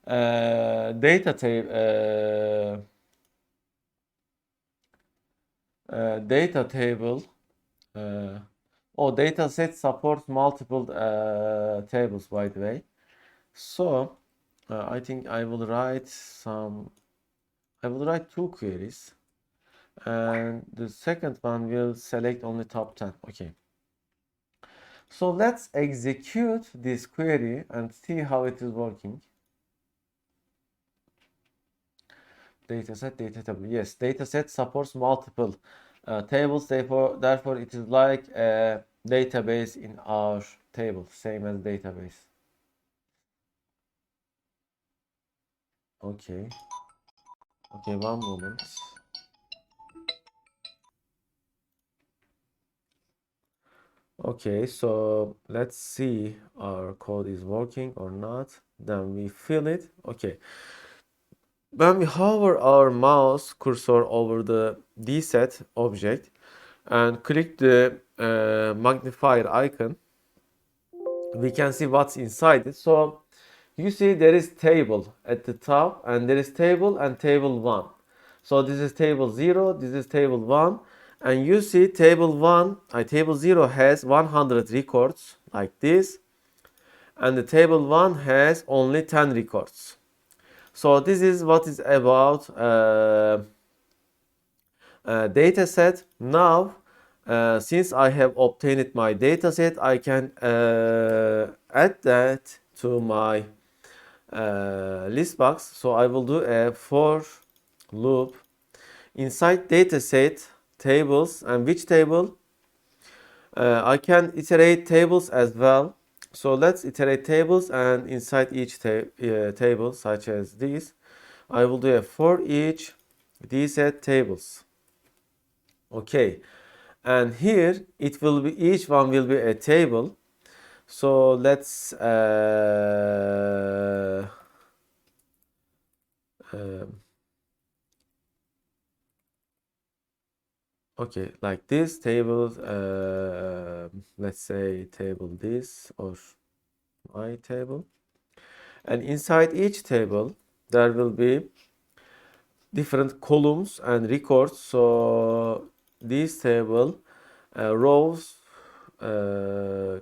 A: data table. Data set supports multiple tables, by the way. So I think I will write two queries, and the second one will select only top 10. Okay. So let's execute this query and see how it is working. Dataset, data table. Yes, dataset supports multiple tables. Therefore, it is like a database in our table, same as database. Okay. Okay, one moment. Okay, so let's see our code is working or not. Then we fill it. Okay. When we hover our mouse cursor over the dset object and click the magnifier icon, we can see what's inside it. So you see there is table at the top, and there is table and table 1. So this is table 0, this is table 1, and you see table 0 has 100 records like this, and the table 1 has only 10 records. So this is what is about data set. Now since I have obtained my data set, I can add that to my list box. So I will do a for loop inside dataset tables. And which table? I can iterate tables as well. So let's iterate tables, and inside each table, such as this, I will do a for each dset tables. Okay, and here it will be, each one will be a table. So let's okay, like this table, let's say table this or my table, and inside each table there will be different columns and records. So this table rows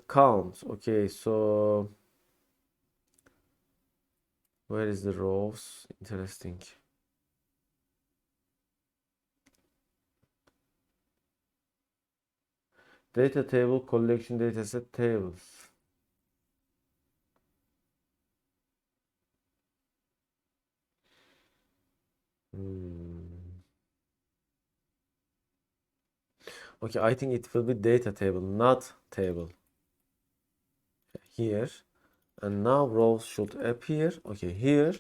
A: counts. Okay, so where is the rows? Interesting. Data table collection dataset tables. Okay, I think it will be data table, not table. Here. And now rows should appear. Okay, here.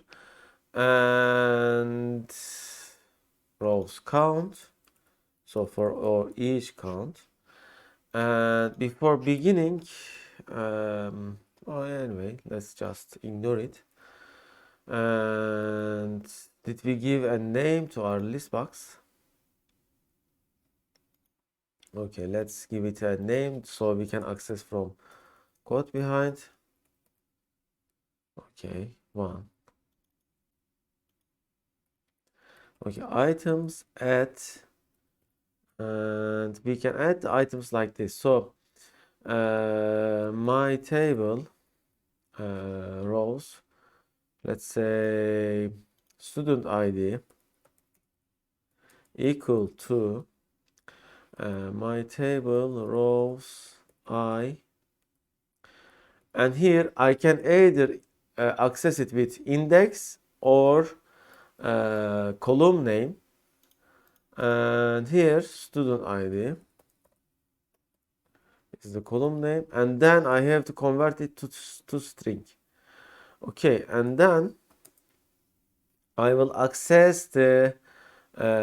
A: And rows count. So for each count. And before beginning, oh, anyway, let's just ignore it. And did we give a name to our list box? Okay, let's give it a name so we can access from code behind. Okay, 1. Okay, items add, and we can add the items like this. So my table rows, let's say student ID equal to my table rows I, and here I can either access it with index or column name, and here student ID is the column name, and then I have to convert it to string. Okay, and then I will access the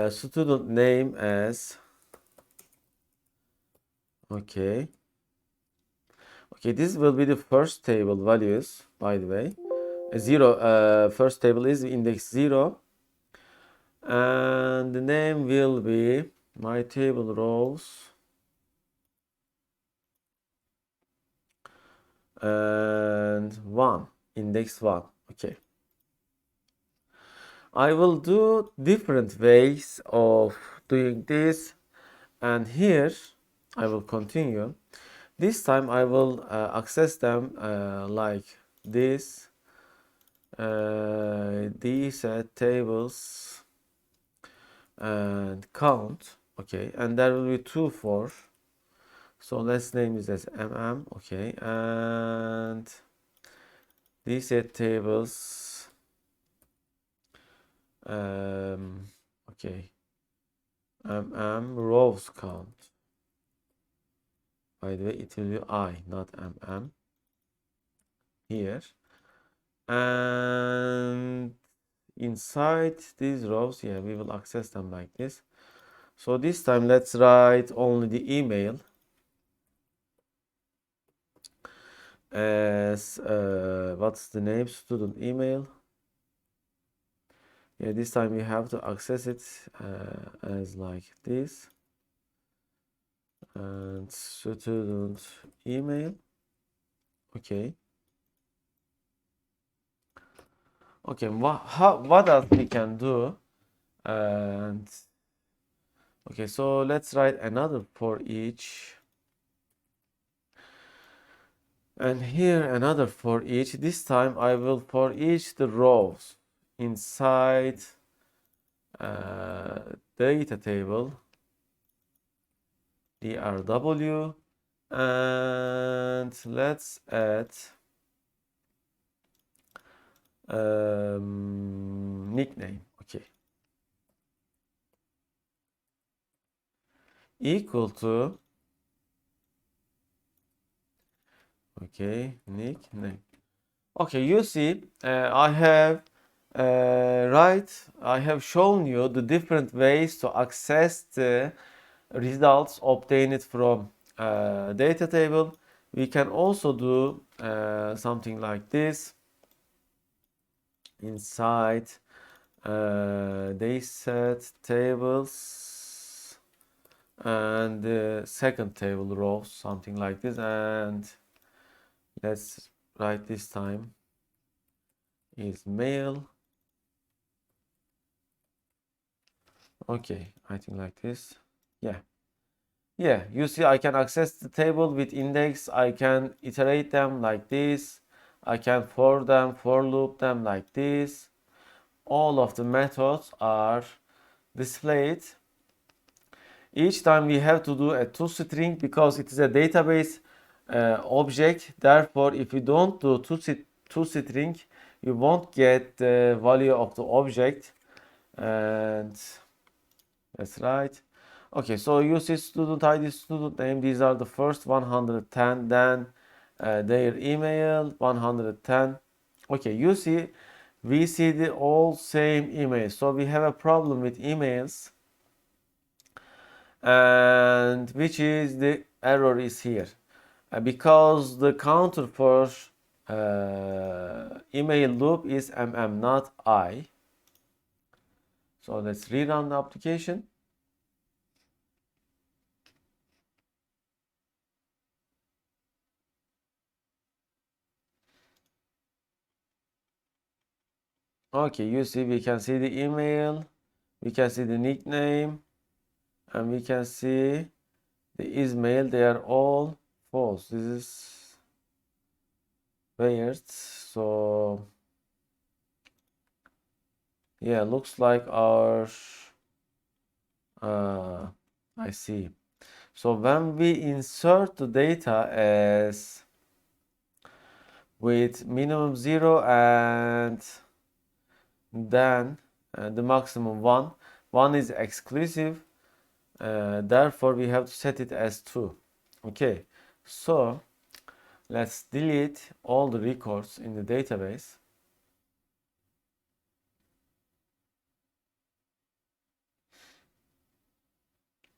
A: student name as okay. This will be the first table values, by the way. First table is index 0, and the name will be my table rows and 1, index 1. Okay, I will do different ways of doing this, and here I will continue. This time I will access them like this. These tables and count. Okay, and there will be 2 for. So let's name this as okay, and these tables okay, rows count. By the way, it will be I, not here. And inside these rows, yeah, we will access them like this. So this time let's write only the email as what's the name, student email. Yeah, this time we have to access it as like this, and student email. Okay, what else we can do? And okay, so let's write another for each, and here another for each. This time I will for each the rows inside data table drw, and let's add nickname. Okay, equal to nickname. Okay, you see, I have shown you the different ways to access the results obtained from data table. We can also do something like this inside they set tables and the second table row, something like this, and let's write this time is male. Okay, I think like this. Yeah, you see, I can access the table with index. I can iterate them like this. I can for loop them like this. All of the methods are displayed. Each time we have to do a toString because it is a database object. Therefore, if you don't do toString, you won't get the value of the object. and that's right. Okay, so you see student ID, student name, these are the first 110, then their email 110. Okay, you see, we see the all same emails, so we have a problem with emails, and which is the error is here. Because the counter for email loop is not I. So let's rerun the application. Okay, you see, we can see the email, we can see the nickname, and we can see the Ismail. They are all false. This is weird. So yeah, looks like our I see. So when we insert the data as with minimum 0 and then the maximum 1, 1 is exclusive, therefore we have to set it as 2. Okay, so let's delete all the records in the database.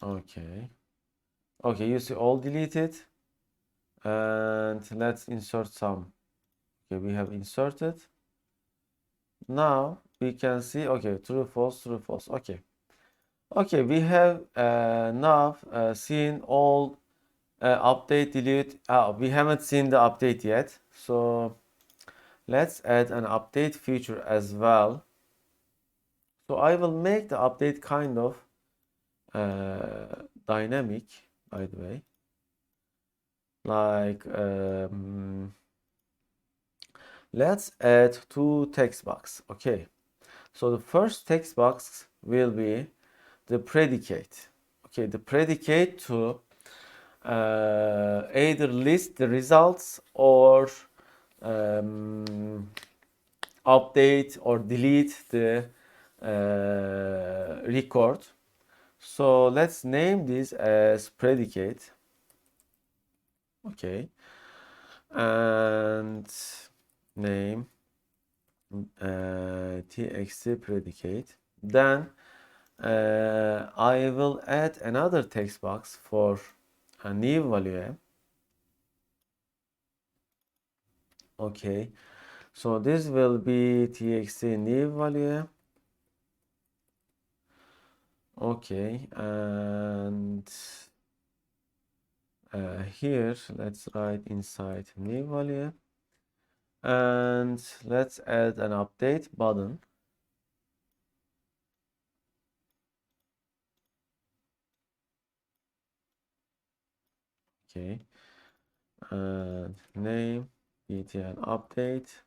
A: Okay, you see all deleted, and let's insert some. Okay, we have inserted. Now we can see, okay, true, false, true, false. Okay, we have now seen all update, delete. We haven't seen the update yet, so let's add an update feature as well. So I will make the update kind of dynamic, by the way, like let's add 2 text box. Okay, so the first text box will be the predicate. Okay, the predicate to either list the results or update or delete the record. So let's name this as predicate. Okay, and name txt predicate. Then I will add another text box for a new value. Okay, so this will be txt new value. Okay, and here let's write inside new value, and let's add an update button. Okay, and name btn update.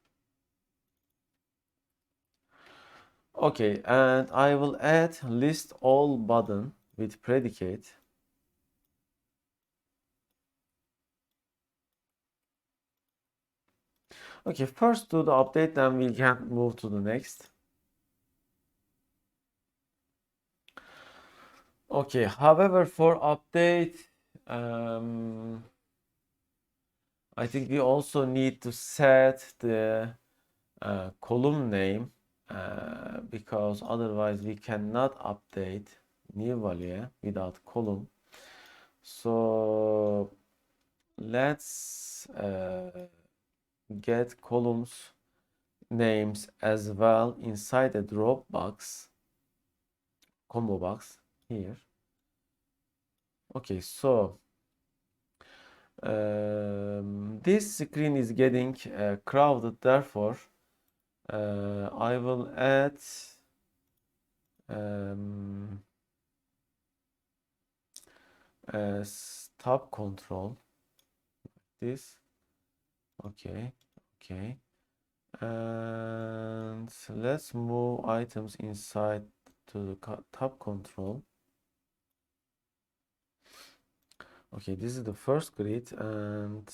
A: Okay, and I will add list all button with predicate. Okay, first do the update, then we can move to the next. Okay, however, for update, I think we also need to set the column name because otherwise we cannot update new value without column. So let's get columns names as well inside a drop box, combo box here. Okay, so this screen is getting crowded, therefore I will add a stop control like this. Okay, and let's move items inside to the tab control. Okay, this is the first grid, and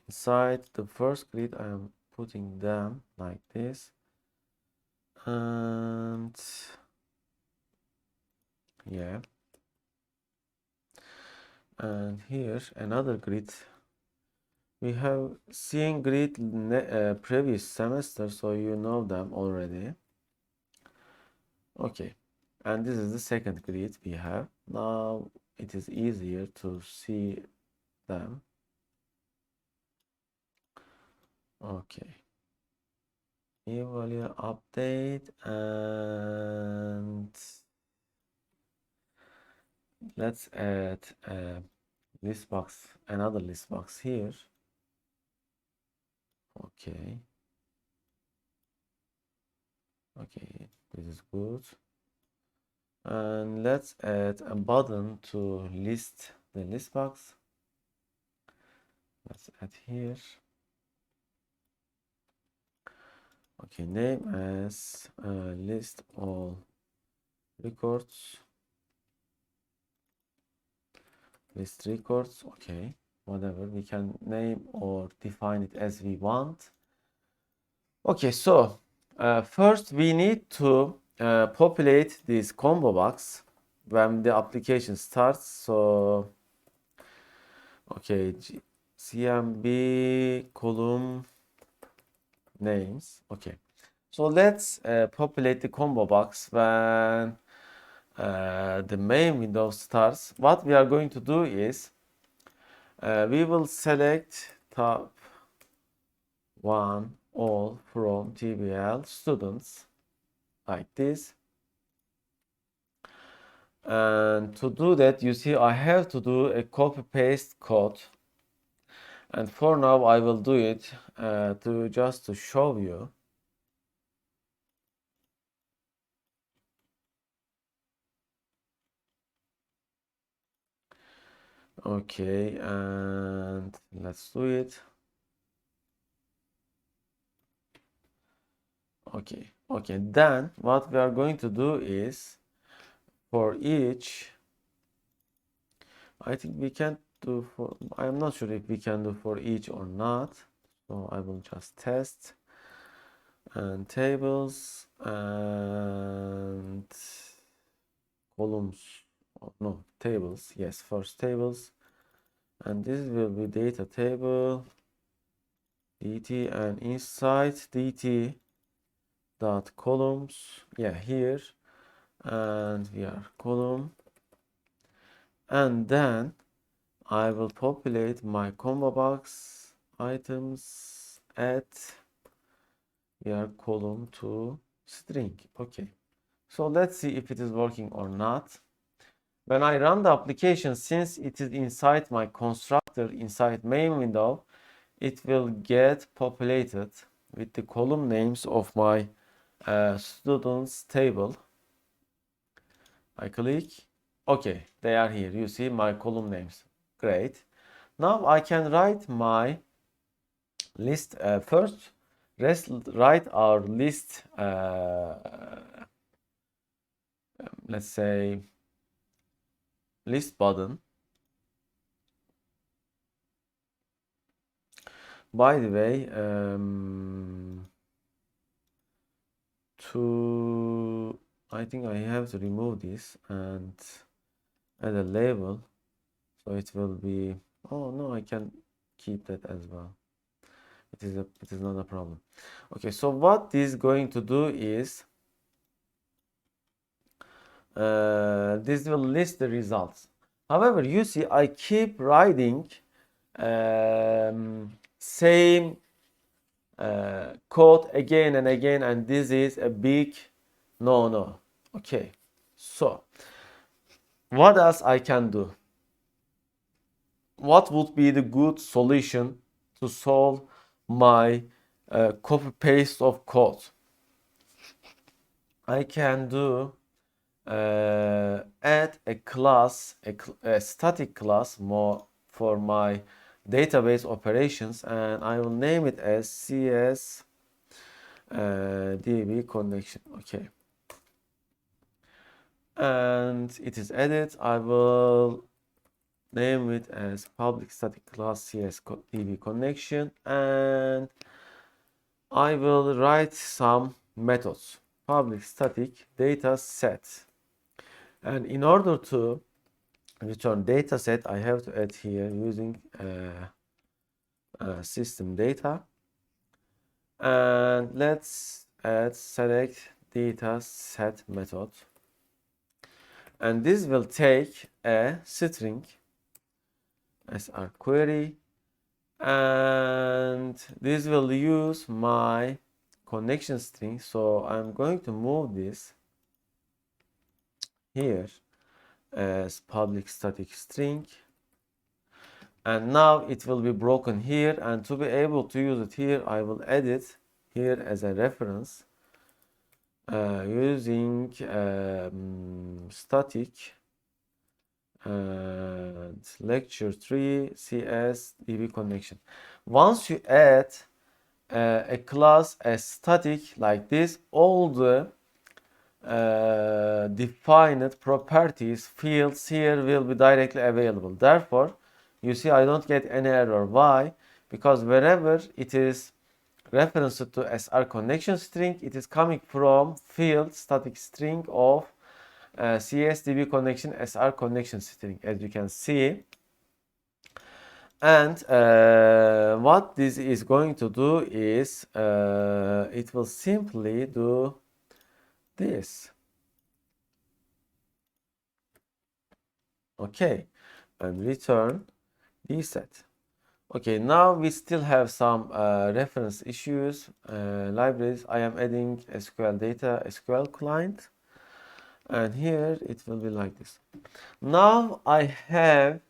A: inside the first grid I am putting them like this, and yeah, and here another grid. We have seen grid previous semester, so you know them already. Okay, and this is the second grid we have. Now it is easier to see them. Okay. Evaluate update, and let's add a list box, another list box here. Okay. Okay, this is good. And let's add a button to list the list box. Let's add here. Okay, name as list all records. List records. Okay, whatever, we can name or define it as we want. Okay, so first we need to populate this combo box when the application starts. So okay, CMB column names. Okay, so let's populate the combo box when the main window starts. What we are going to do is we will select top one all from TBL students like this. And to do that, you see, I have to do a copy paste code. And for now, I will do it just to show you. Okay, and let's do it. Okay, okay. Then what we are going to do is for each, I think we can do for, I'm not sure if we can do for each or not. So I will just test and tables and columns. Oh, no, tables. Yes, first tables. And this will be data table dt, and inside dt dot columns, yeah, here, and we are column, and then I will populate my combo box items at, we are column to string. Okay, so let's see if it is working or not. When I run the application, since it is inside my constructor inside main window, it will get populated with the column names of my students table. I click. Okay, they are here. You see my column names. Great. Now I can write my list first. Write our list. Let's say list button. By the way, I think I have to remove this and add a label, so it will be, oh no, I can keep that as well. It is not a problem. Okay, so what this is going to do is this will list the results. However, you see, I keep writing same code again and again, and this is a big no. Okay, so what else I can do? What would be the good solution to solve my copy paste of code? I can do add a class, a static class more for my database operations, and I will name it as CS DB connection. Okay, and it is added. I will name it as public static class CSDB connection, and I will write some methods. Public static data set, and in order to return data set, I have to add here using system data, and let's add select data set method, and this will take a string as our query, and this will use my connection string. So I'm going to move this here as public static string, and now it will be broken here, and to be able to use it here, I will add it here as a reference using static and lecture 3 CSDB connection. Once you add a class as static like this, all the defined properties fields here will be directly available. Therefore, you see I don't get any error. Why? Because wherever it is referenced to SR connection string, it is coming from field static string of CSDB connection SR connection string, as you can see. And what this is going to do is it will simply do this. Okay, and return dset. Okay, now we still have some reference issues, libraries. I am adding SQL data, SQL client, and here it will be like this. Now I have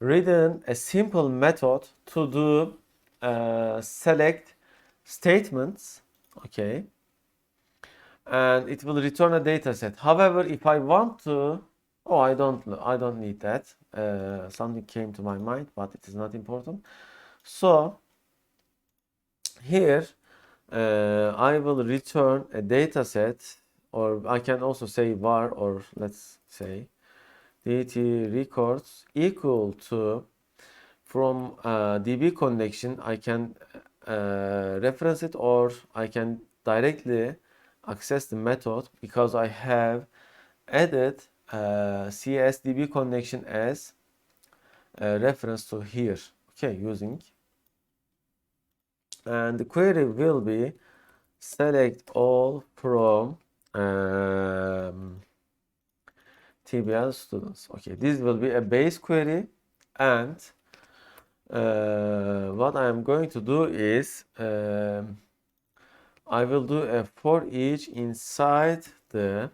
A: written a simple method to do select statements, okay, and it will return a data set. However, if I want to, I don't need that. Something came to my mind, but it is not important. So here I will return a data set, or I can also say var, or let's say DT records equal to, from DB connection I can reference it, or I can directly access the method because I have added CSDB connection as a reference to here, okay, using, and the query will be select all from TBL students. Okay, this will be a base query, and what I am going to do is I will do a for each inside the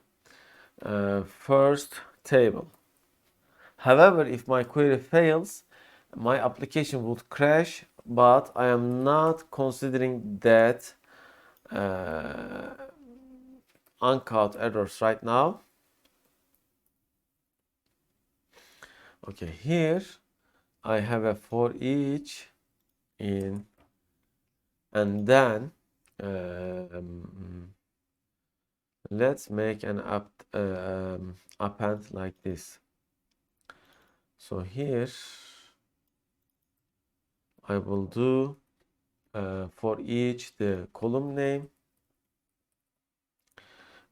A: first table. However, if my query fails, my application would crash, but I am not considering that uncaught errors right now. Okay, here I have a for each in, and then let's make an append like this. So here I will do for each the column name,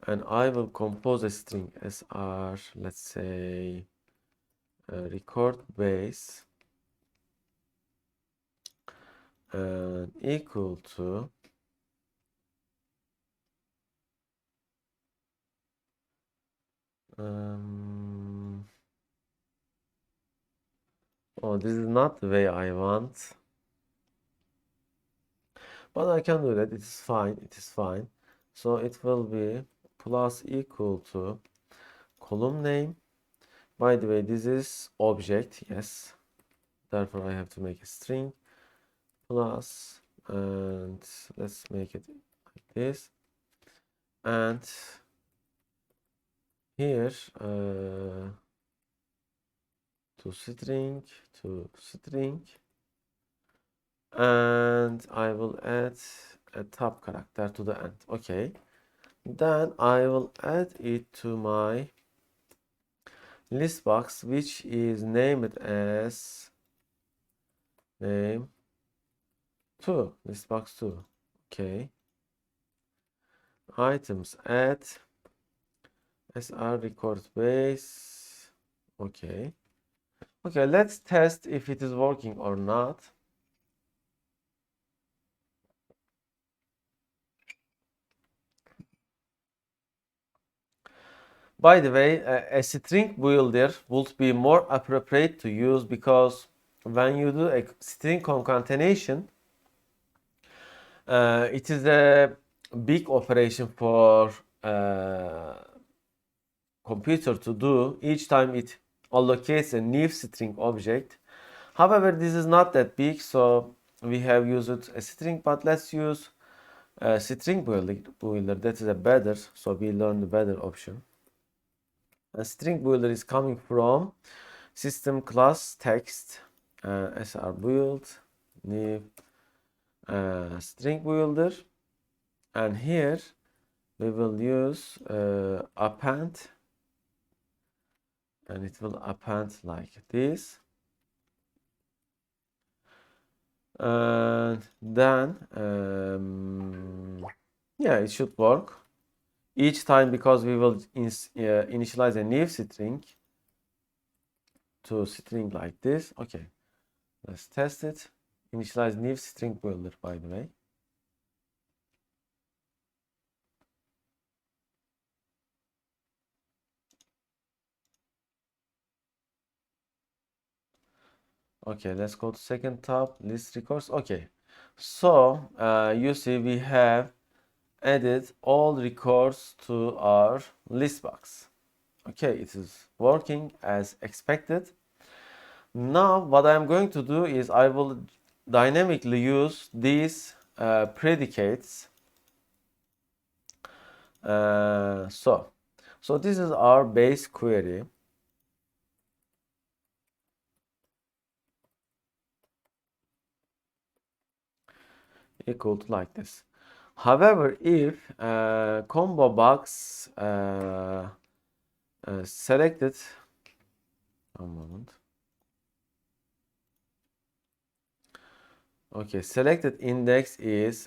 A: and I will compose a string sr, let's say record base, and equal to this is not the way I want, but I can do that. It is fine. It is fine. So it will be plus equal to column name. By the way, this is object, yes. Therefore, I have to make a string plus, and let's make it like this. And here to string, and I will add a top character to the end. Okay, then I will add it to my list box which is named as name 2, list box 2. Okay. Items add SR record base. Okay. Okay, let's test if it is working or not. By the way, a string builder would be more appropriate to use because when you do a string concatenation, it is a big operation for computer to do each time it allocates a new string object. However, this is not that big, so we have used a string, but let's use a string builder. That is a better, so we learn the better option. A string builder is coming from system class text sr build new string builder, and here we will use append, and it will append like this, and then yeah, it should work each time because we will initialize a new string to string like this. Okay, let's test it. Initialize new string builder, by the way. Okay, let's go to second tab, list records. Okay, so you see we have added all records to our list box. Okay, it is working as expected. Now what I'm going to do is I will dynamically use these predicates. So this is our base query. Equal to like this. However, if combo box selected, one moment. Okay, selected index is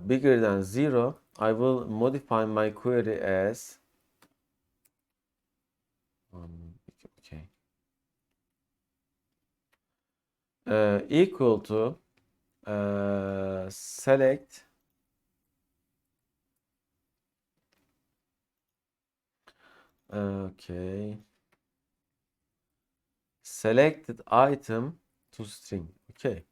A: bigger than 0, I will modify my query as okay, equal to select okay, selected item to string. Okay,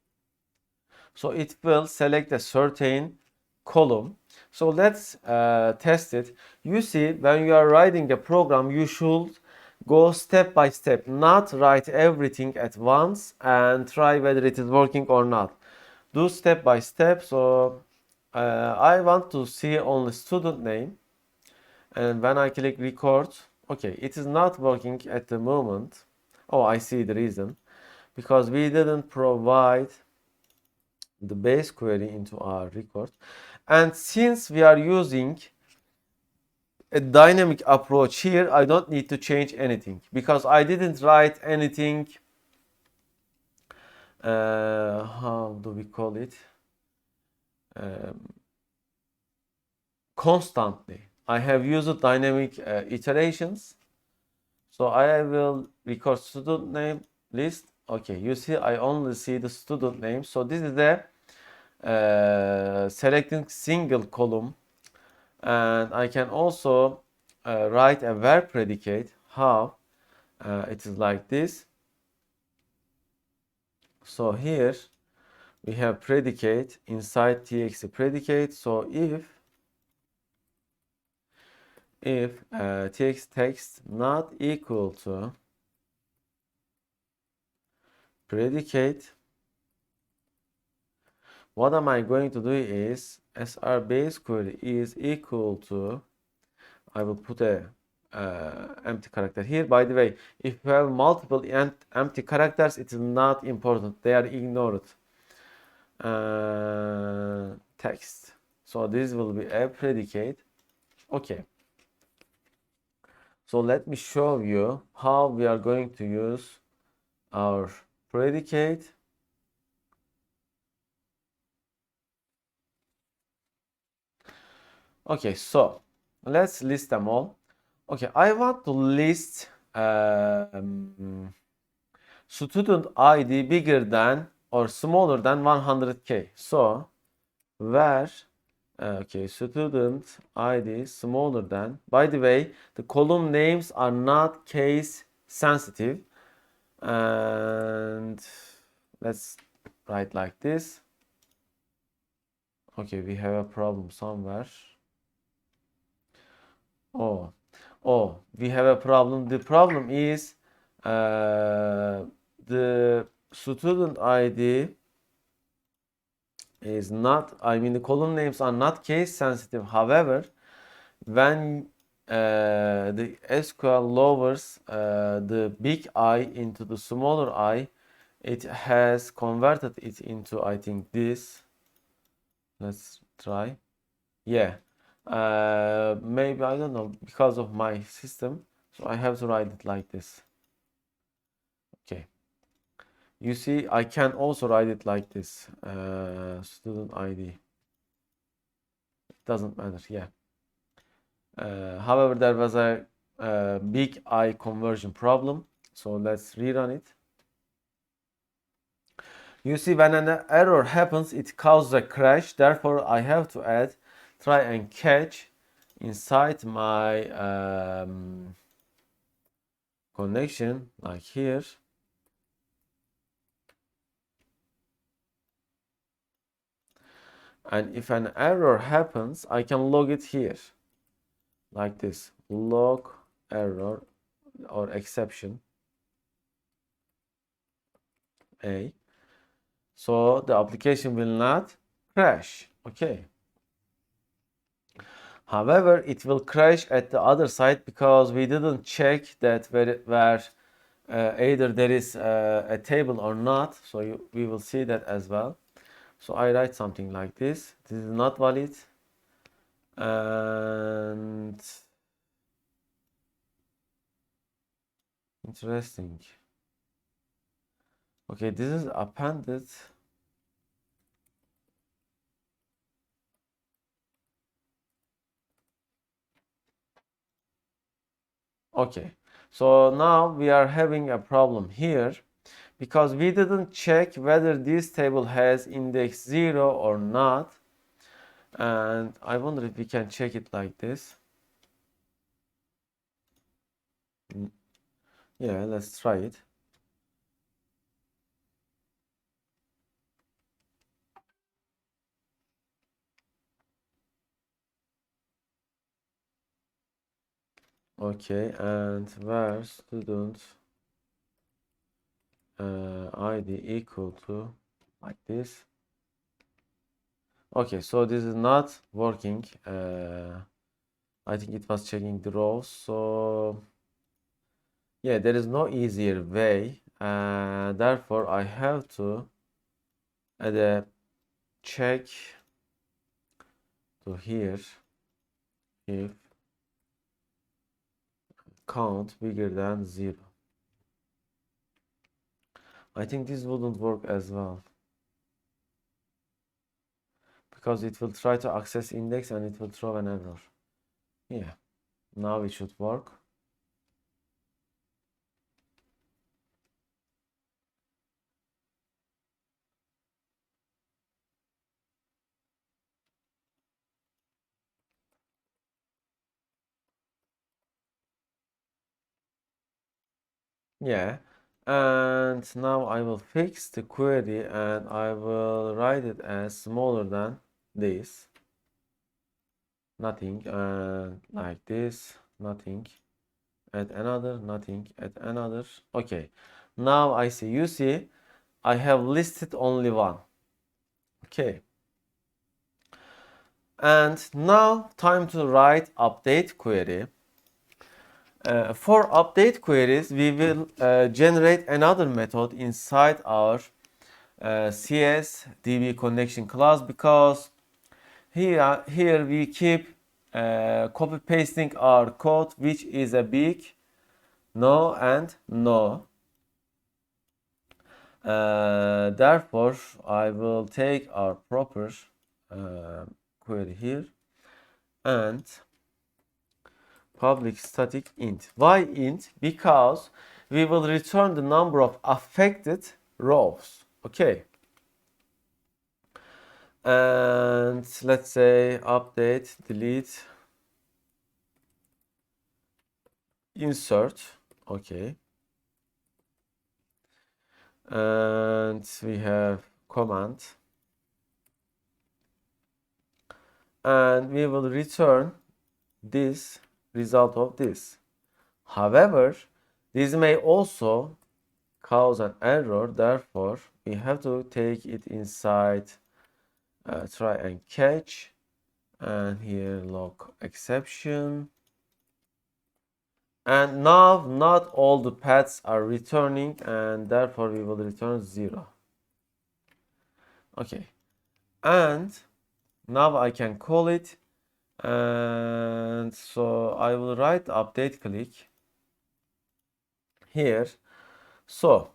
A: so it will select a certain column. So let's test it. You see, when you are writing a program, you should go step by step, not write everything at once and try whether it is working or not. Do step by step. So I want to see only student name, and when I click record, okay, it is not working at the moment. Oh, I see the reason, because we didn't provide the base query into our record. And since we are using a dynamic approach here, I don't need to change anything because I didn't write anything, how do we call it, constantly. I have used dynamic iterations. So I will record student name list. Okay, you see I only see the student name. So this is the selecting single column, and I can also write a where predicate. How it is like this. So here we have predicate inside txt predicate. So if txt text not equal to predicate, what am I going to do is sr base query is equal to, I will put a empty character here. By the way, if you have multiple empty characters, it is not important, they are ignored. Text, so this will be a predicate. Okay, So let me show you how we are going to use our predicate. Okay, so let's list them all. Okay, I want to list student ID bigger than or smaller than 100k. So where okay, student ID smaller than. By the way, the column names are not case sensitive. And let's write like this. Okay, we have a problem somewhere. Oh, we have a problem. The problem is the student ID is not, I mean, the column names are not case sensitive. However, when the SQL lowers the big I into the smaller I, it has converted it into, I think, this. Let's try. Yeah. Maybe, I don't know, because of my system. So I have to write it like this. Okay. You see, I can also write it like this. Student ID. It doesn't matter. Yeah. However, there was a big I conversion problem. So let's rerun it. You see, when an error happens, it causes a crash. Therefore, I have to add try and catch inside my connection, like here. And if an error happens, I can log it here, like this. Log error or exception A. So the application will not crash. Okay. However, it will crash at the other side because we didn't check that where either there is a table or not. So we will see that as well. So I write something like this. This is not valid. And interesting. Okay, this is appended. Okay, so now we are having a problem here because we didn't check whether this table has index 0 or not. And I wonder if we can check it like this. Yeah, let's try it. Okay, and where student ID equal to, like this. Okay, so this is not working. I think it was checking the rows. So yeah, there is no easier way. Therefore, I have to add a check to here if count bigger than 0. I think this wouldn't work as well because it will try to access index and it will throw an error. Yeah, now it should work. Yeah, and now I will fix the query and I will write it as smaller than this. Nothing, and like this, nothing. Add another, nothing, add another. Okay, now I see, you see, I have listed only one. Okay. And now time to write update query. For update queries, we will generate another method inside our CS DB connection class because here we keep copy pasting our code, which is a big no and no. Therefore, I will take our proper query here and public static int. Why int? Because we will return the number of affected rows. Okay. And let's say update, delete, insert. Okay. And we have command. And we will return this result of this. However, this may also cause an error. Therefore, we have to take it inside try and catch, and here log exception. And now not all the paths are returning, and therefore we will return 0. Okay, and now I can call it, and so I will write update click here. So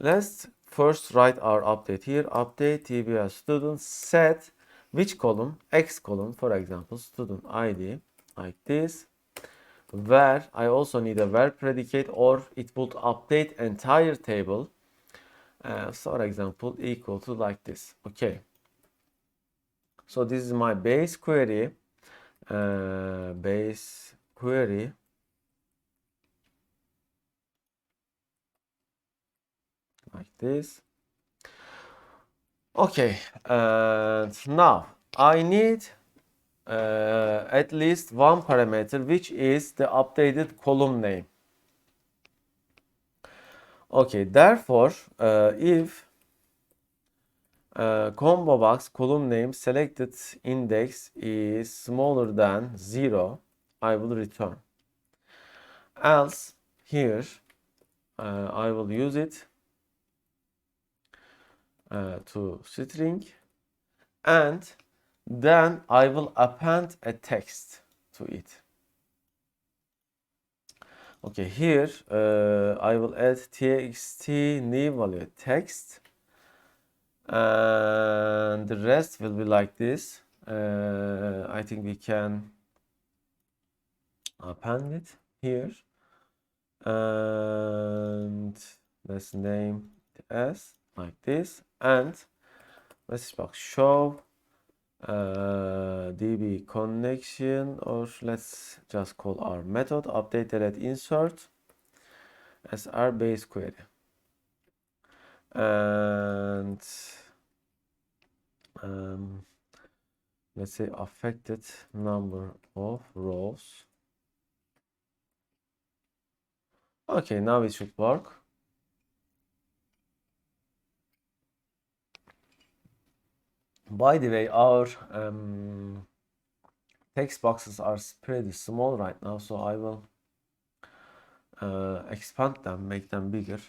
A: let's first write our update here. Update TBS student set which column? X column, for example, student ID, like this. Where I also need a where predicate, or it would update entire table. For example, equal to like this. Okay. So this is my base query. Base query. Like this. Okay. And now I need at least one parameter, which is the updated column name. Okay, therefore, if combo box column name selected index is smaller than 0, I will return. Else, here, I will use it to string, and then I will append a text to it. Okay, here I will add txt new value text, and the rest will be like this. I think we can append it here, and let's name it as like this, and let's show db connection, or let's just call our method update delete insert as our base query, and let's say affected number of rows. Okay, now it should work. By the way, our text boxes are pretty small right now, so I will expand them, make them bigger.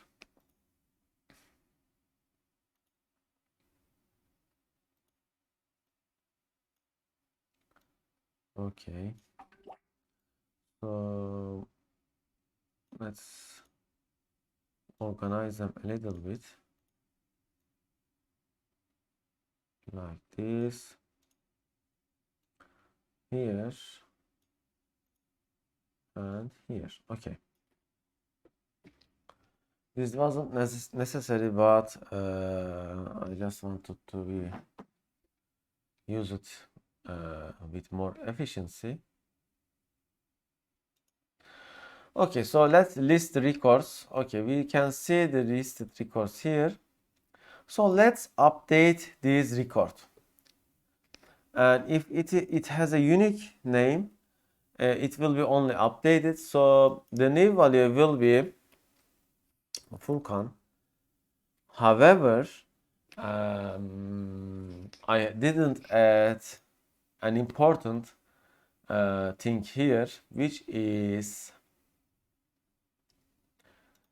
A: Okay, so let's organize them a little bit like this here and here. Okay, this wasn't necessary, but I just wanted to use it with more efficiency. Okay, so let's list the records. Okay, we can see the listed records here. So let's update this record. And if it has a unique name, it will be only updated. So the new value will be Furkan. However, I didn't add an important thing here, which is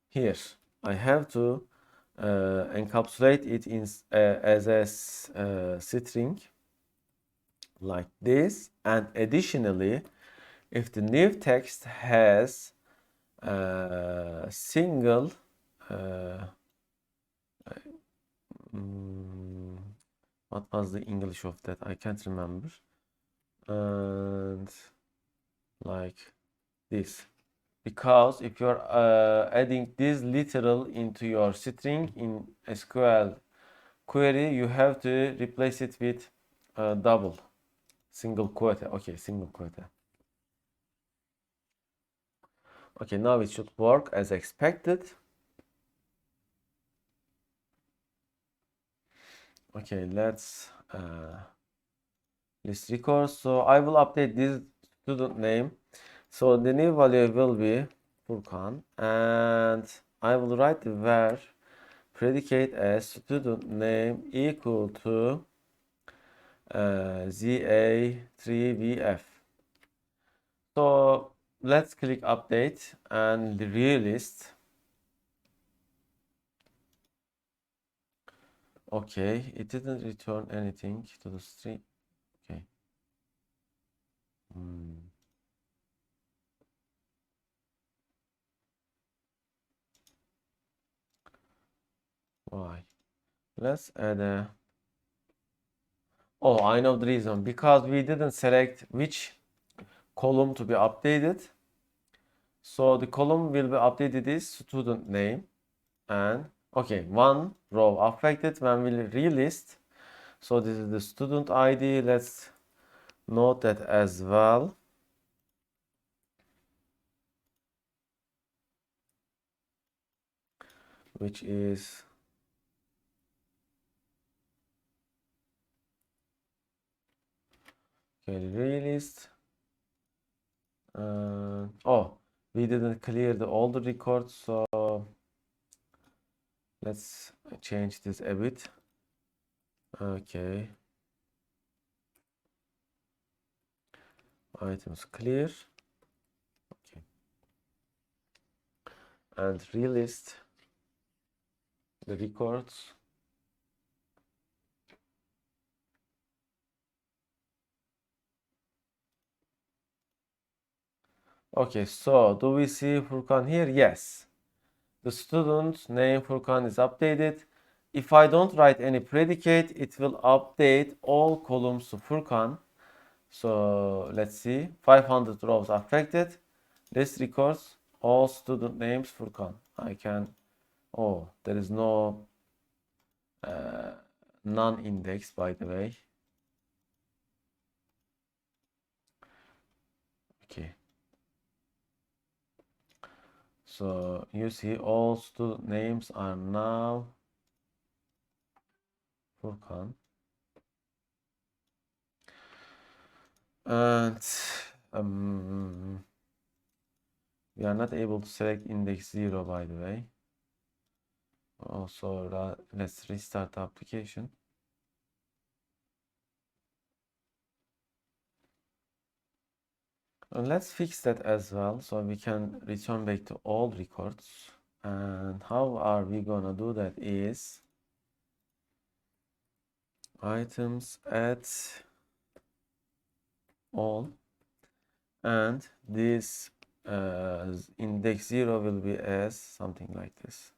A: here. I have to encapsulate it in as a string. like this. And additionally, if the new text has a single what was the English of that? I can't remember. And like this, because if you're adding this literal into your string in SQL query, you have to replace it with double single quote. Okay, single quote. Okay, now it should work as expected. Okay, let's list records. So I will update this student name. So the new value will be Furkan, and I will write the var predicate as student name equal to ZA3VF. So let's click update and relist. Okay, it didn't return anything to the string. Okay. Why? Let's add a. Oh, I know the reason. Because we didn't select which column to be updated. So the column will be updated is student name, and okay, one row affected when we relist. So this is the student ID. Let's note that as well. Which is okay, relist. Oh, we didn't clear the older records, so let's change this a bit. Okay. Items clear. Okay. And relist the records. Okay, so do we see Furkan here? Yes. The student name Furkan is updated. If I don't write any predicate, it will update all columns to Furkan. So let's see, 500 rows affected. List records all student names Furkan. I can, oh, there is no non-index, by the way. Okay. So you see all student names are now Furkan. And we are not able to select index 0, by the way. Also, let's restart the application. And let's fix that as well, so we can return back to all records. And how are we gonna do that is items at all, and this index 0 will be as something like this.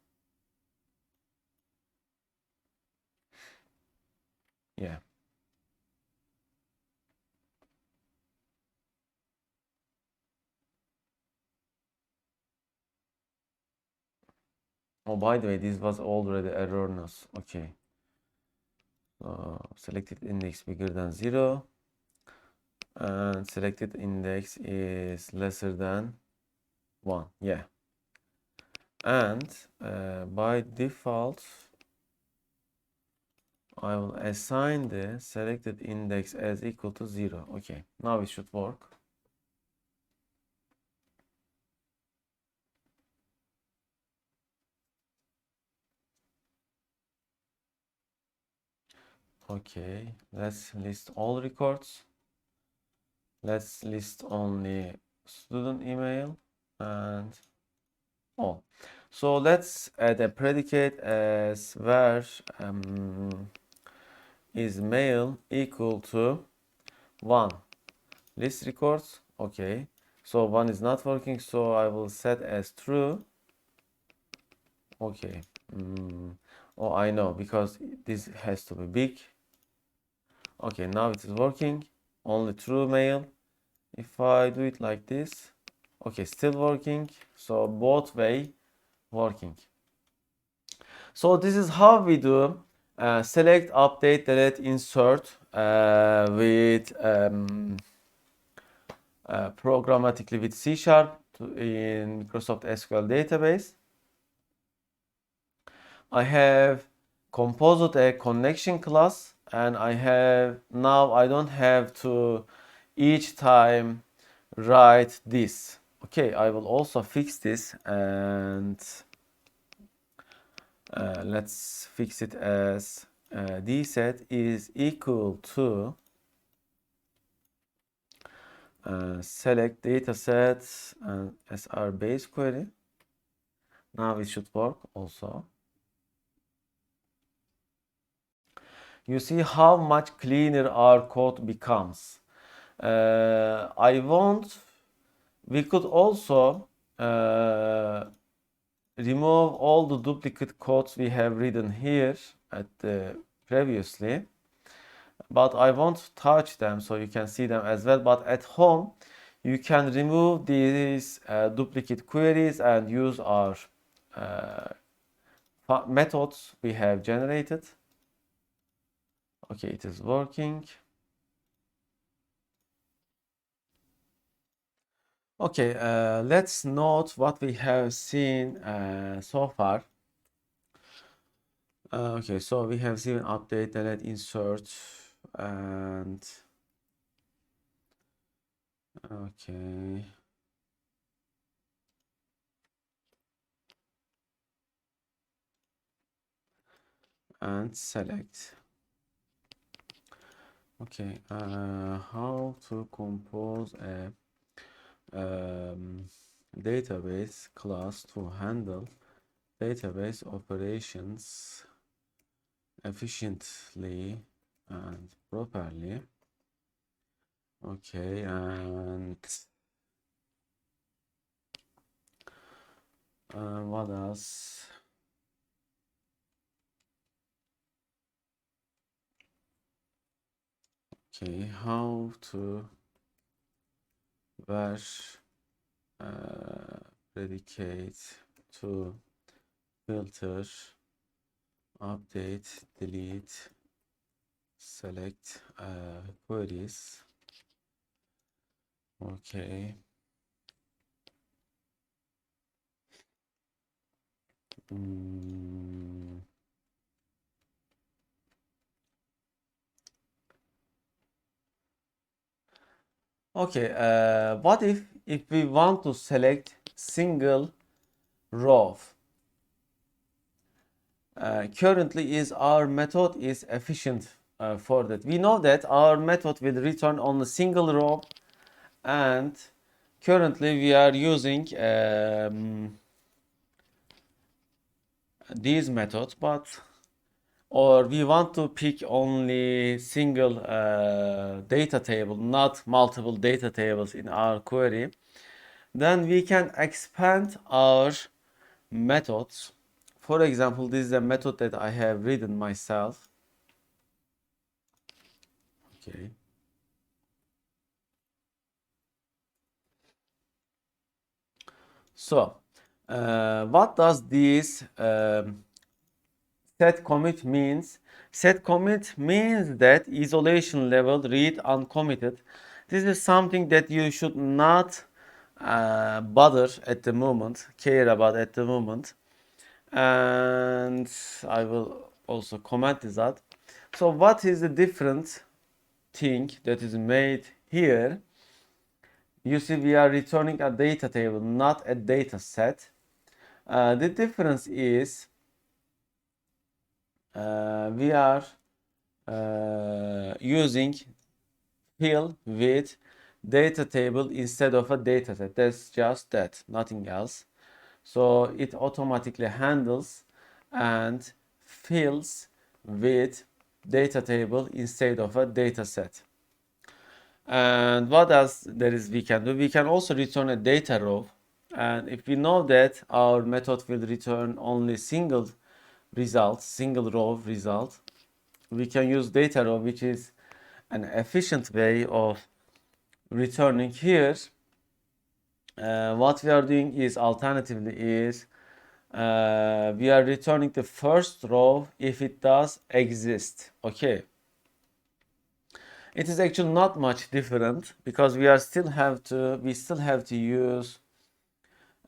A: Yeah. Oh, by the way, this was already erroneous. Okay. Selected index bigger than 0, and selected index is lesser than 1. Yeah. And by default, I will assign the selected index as equal to 0. Okay, now it should work. Okay, let's list all records. Let's list only student email and all. So let's add a predicate as var is mail equal to 1 list records. Okay, so 1 is not working, so I will set as true. Okay. Oh, I know, because this has to be big. Okay, now it is working. Only true mail. If I do it like this, okay, still working. So both way working. So this is how we do select, update, delete, insert with programmatically with C# in Microsoft SQL database. I have composed a connection class, and now I don't have to each time write this. Okay, I will also fix this, and let's fix it as dset is equal to select dataset and SR base query. Now it should work also. You see how much cleaner our code becomes. We could also remove all the duplicate codes we have written here previously, but I won't touch them so you can see them as well. But at home, you can remove these duplicate queries and use our methods we have generated. Okay, it is working. Okay, let's note what we have seen so far. Okay, so we have seen update, delete, insert, and okay. And select. Okay, how to compose a database class to handle database operations efficiently and properly. Okay, and what else? Okay, how to where predicate to filter, update, delete, select queries. Okay. Okay, what if we want to select single row? Currently our method is efficient for that. We know that our method will return on a single row, and currently we are using these methods, or we want to pick only single data table, not multiple data tables in our query, then we can expand our methods. For example, this is a method that I have written myself. Okay. So, what does this set commit means? Set commit means that isolation level read uncommitted. This is something that you should not bother at the moment, care about at the moment. And I will also comment that. So what is the different thing that is made here? You see, we are returning a data table, not a data set. The difference is we are using fill with data table instead of a data set. That's just that, nothing else. So it automatically handles and fills with data table instead of a data set. And what else there is we can do? We can also return a data row. And if we know that our method will return only single result, single row result, we can use data row, which is an efficient way of returning here. What we are doing is alternatively is we are returning the first row if it does exist. Okay. It is actually not much different because we still have to use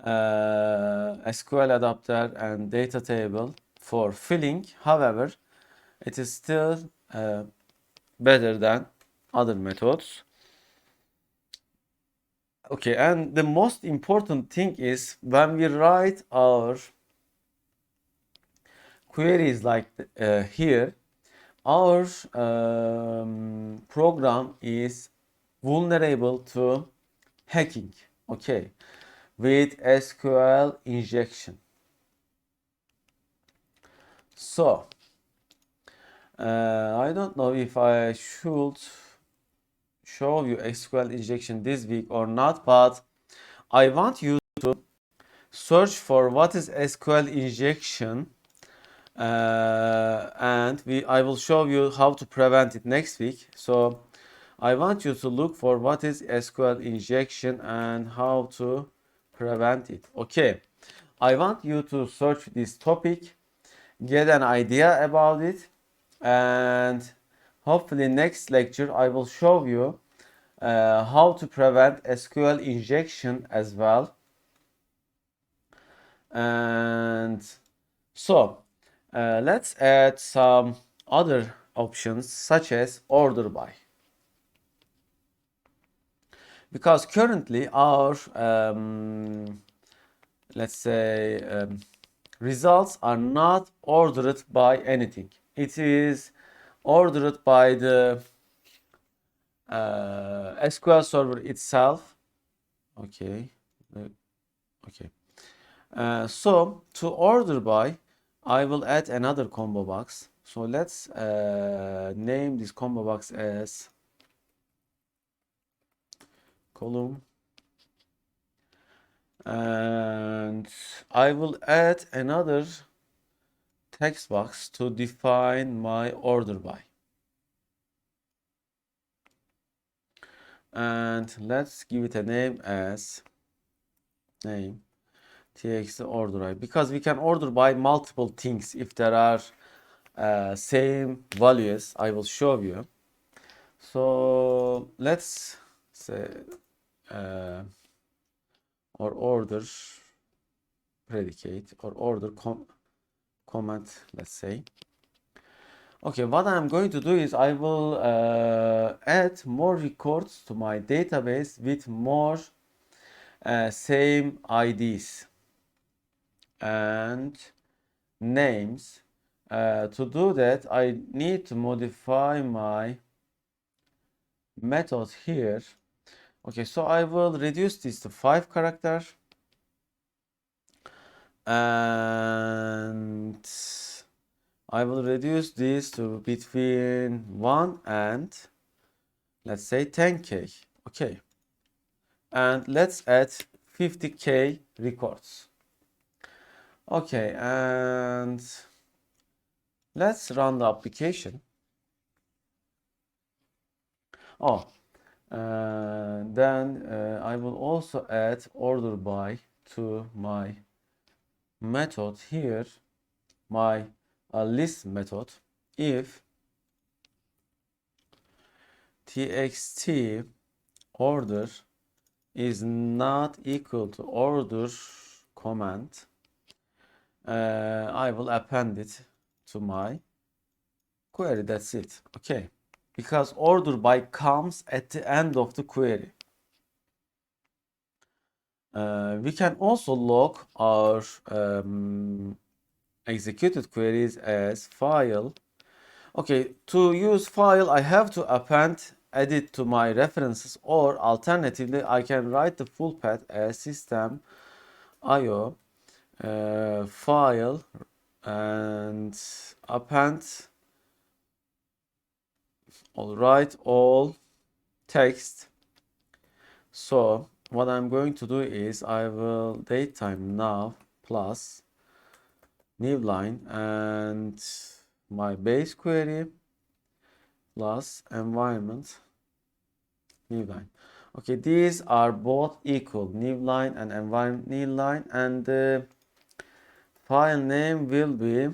A: SQL adapter and data table for filling. However, it is still better than other methods. Okay, and the most important thing is when we write our queries like here, our program is vulnerable to hacking. Okay, with SQL injection. So I don't know if I should show you SQL injection this week or not, but I want you to search for what is SQL injection, and I will show you how to prevent it next week. So I want you to look for what is SQL injection and how to prevent it. Okay, I want you to search this topic, get an idea about it, and hopefully next lecture I will show you how to prevent SQL injection as well. And so let's add some other options such as order by, because currently our let's say results are not ordered by anything. It is ordered by the SQL server itself. Okay. Okay. So to order by, I will add another combo box. So let's name this combo box as column, and I will add another text box to define my order by. And let's give it a name as name txt order by, because we can order by multiple things if there are same values. I will show you. So let's say or order predicate or order comment, let's say. Okay, what I'm going to do is I will add more records to my database with more same IDs and names. To do that, I need to modify my method here. Okay, so I will reduce this to 5 characters, and I will reduce this to between 1 and let's say 10K. Okay, and let's add 50K records. Okay, and let's run the application. Oh, then I will also add order by to my method here, my list method, if txt order is not equal to order comment, I will append it to my query. That's it. Okay, because order by comes at the end of the query. We can also log our executed queries as file. Okay, to use file, I have to append edit to my references, or alternatively, I can write the full path as system IO file and append. All right, all text. So what I'm going to do is I will datetime now plus new line and my base query plus environment new line. Okay, these are both equal, new line and environment new line, and the file name will be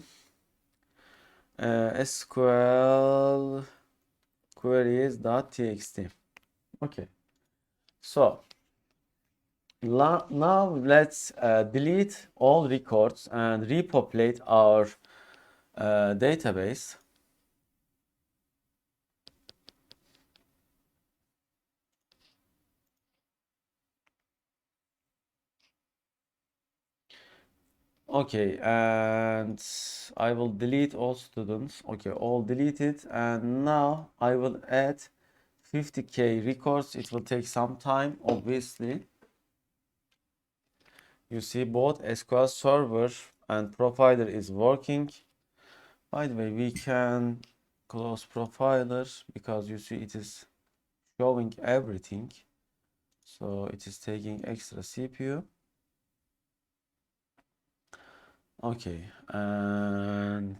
A: SQL queries.txt. Okay, so now let's delete all records and repopulate our database. Okay, and I will delete all students. Okay, all deleted, and now I will add 50K records. It will take some time, obviously. You see both SQL Server and Profiler is working. By the way, we can close Profiler because you see it is showing everything. So it is taking extra CPU. Okay, and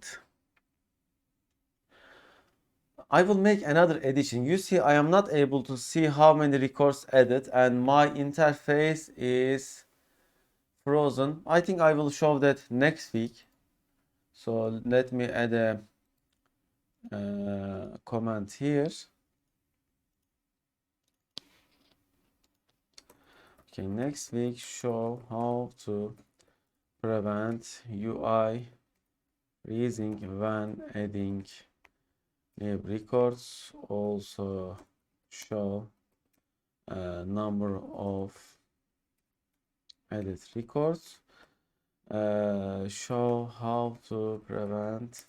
A: I will make another addition. You see, I am not able to see how many records added, and my interface is frozen. I think I will show that next week. So let me add a comment here. Okay, next week show how to prevent UI freezing when adding new records. Also show number of added records. Show how to prevent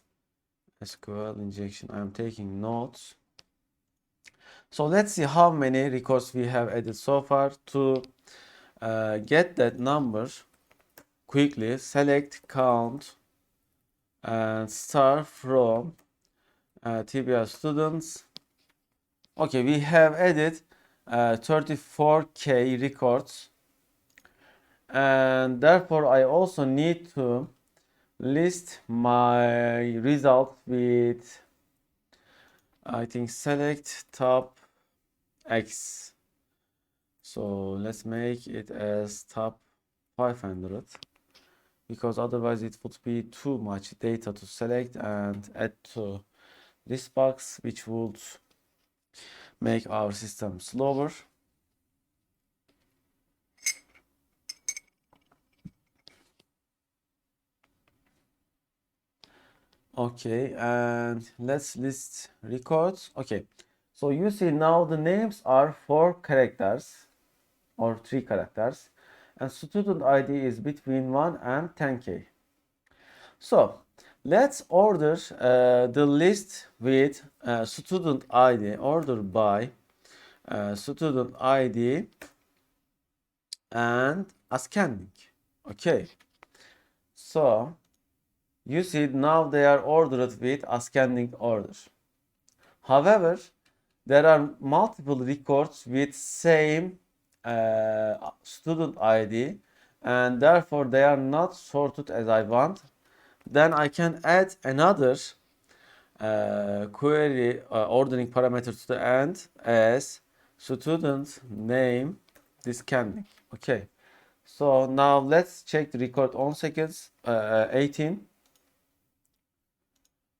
A: SQL injection. I'm taking notes. So let's see how many records we have added so far. To get that number quickly, select count and start from TBR students. Okay, we have added 34K records, and therefore I also need to list my result with, I think, select top X. So let's make it as top 500, because otherwise it would be too much data to select and add to this box, which would make our system slower. Okay, and let's list records. Okay, so you see now the names are 4 characters or 3 characters, and student ID is between 1 and 10K. So let's order the list with student ID, order by student ID and ascending. Okay, so you see now they are ordered with ascending order. However, there are multiple records with same student ID, and therefore they are not sorted as I want. Then I can add another query ordering parameter to the end as student name descending. Okay, so now let's check the record on seconds 18.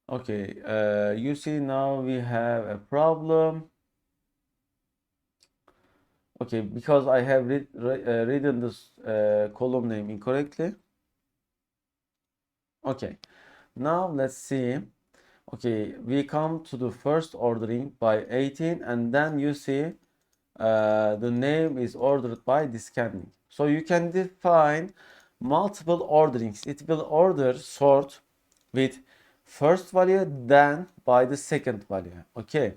A: Okay, you see now we have a problem. Okay, because I have written this column name incorrectly. Okay, now let's see. Okay, we come to the first ordering by 18, and then you see the name is ordered by descending. So you can define multiple orderings. It will order sort with first value, then by the second value. Okay,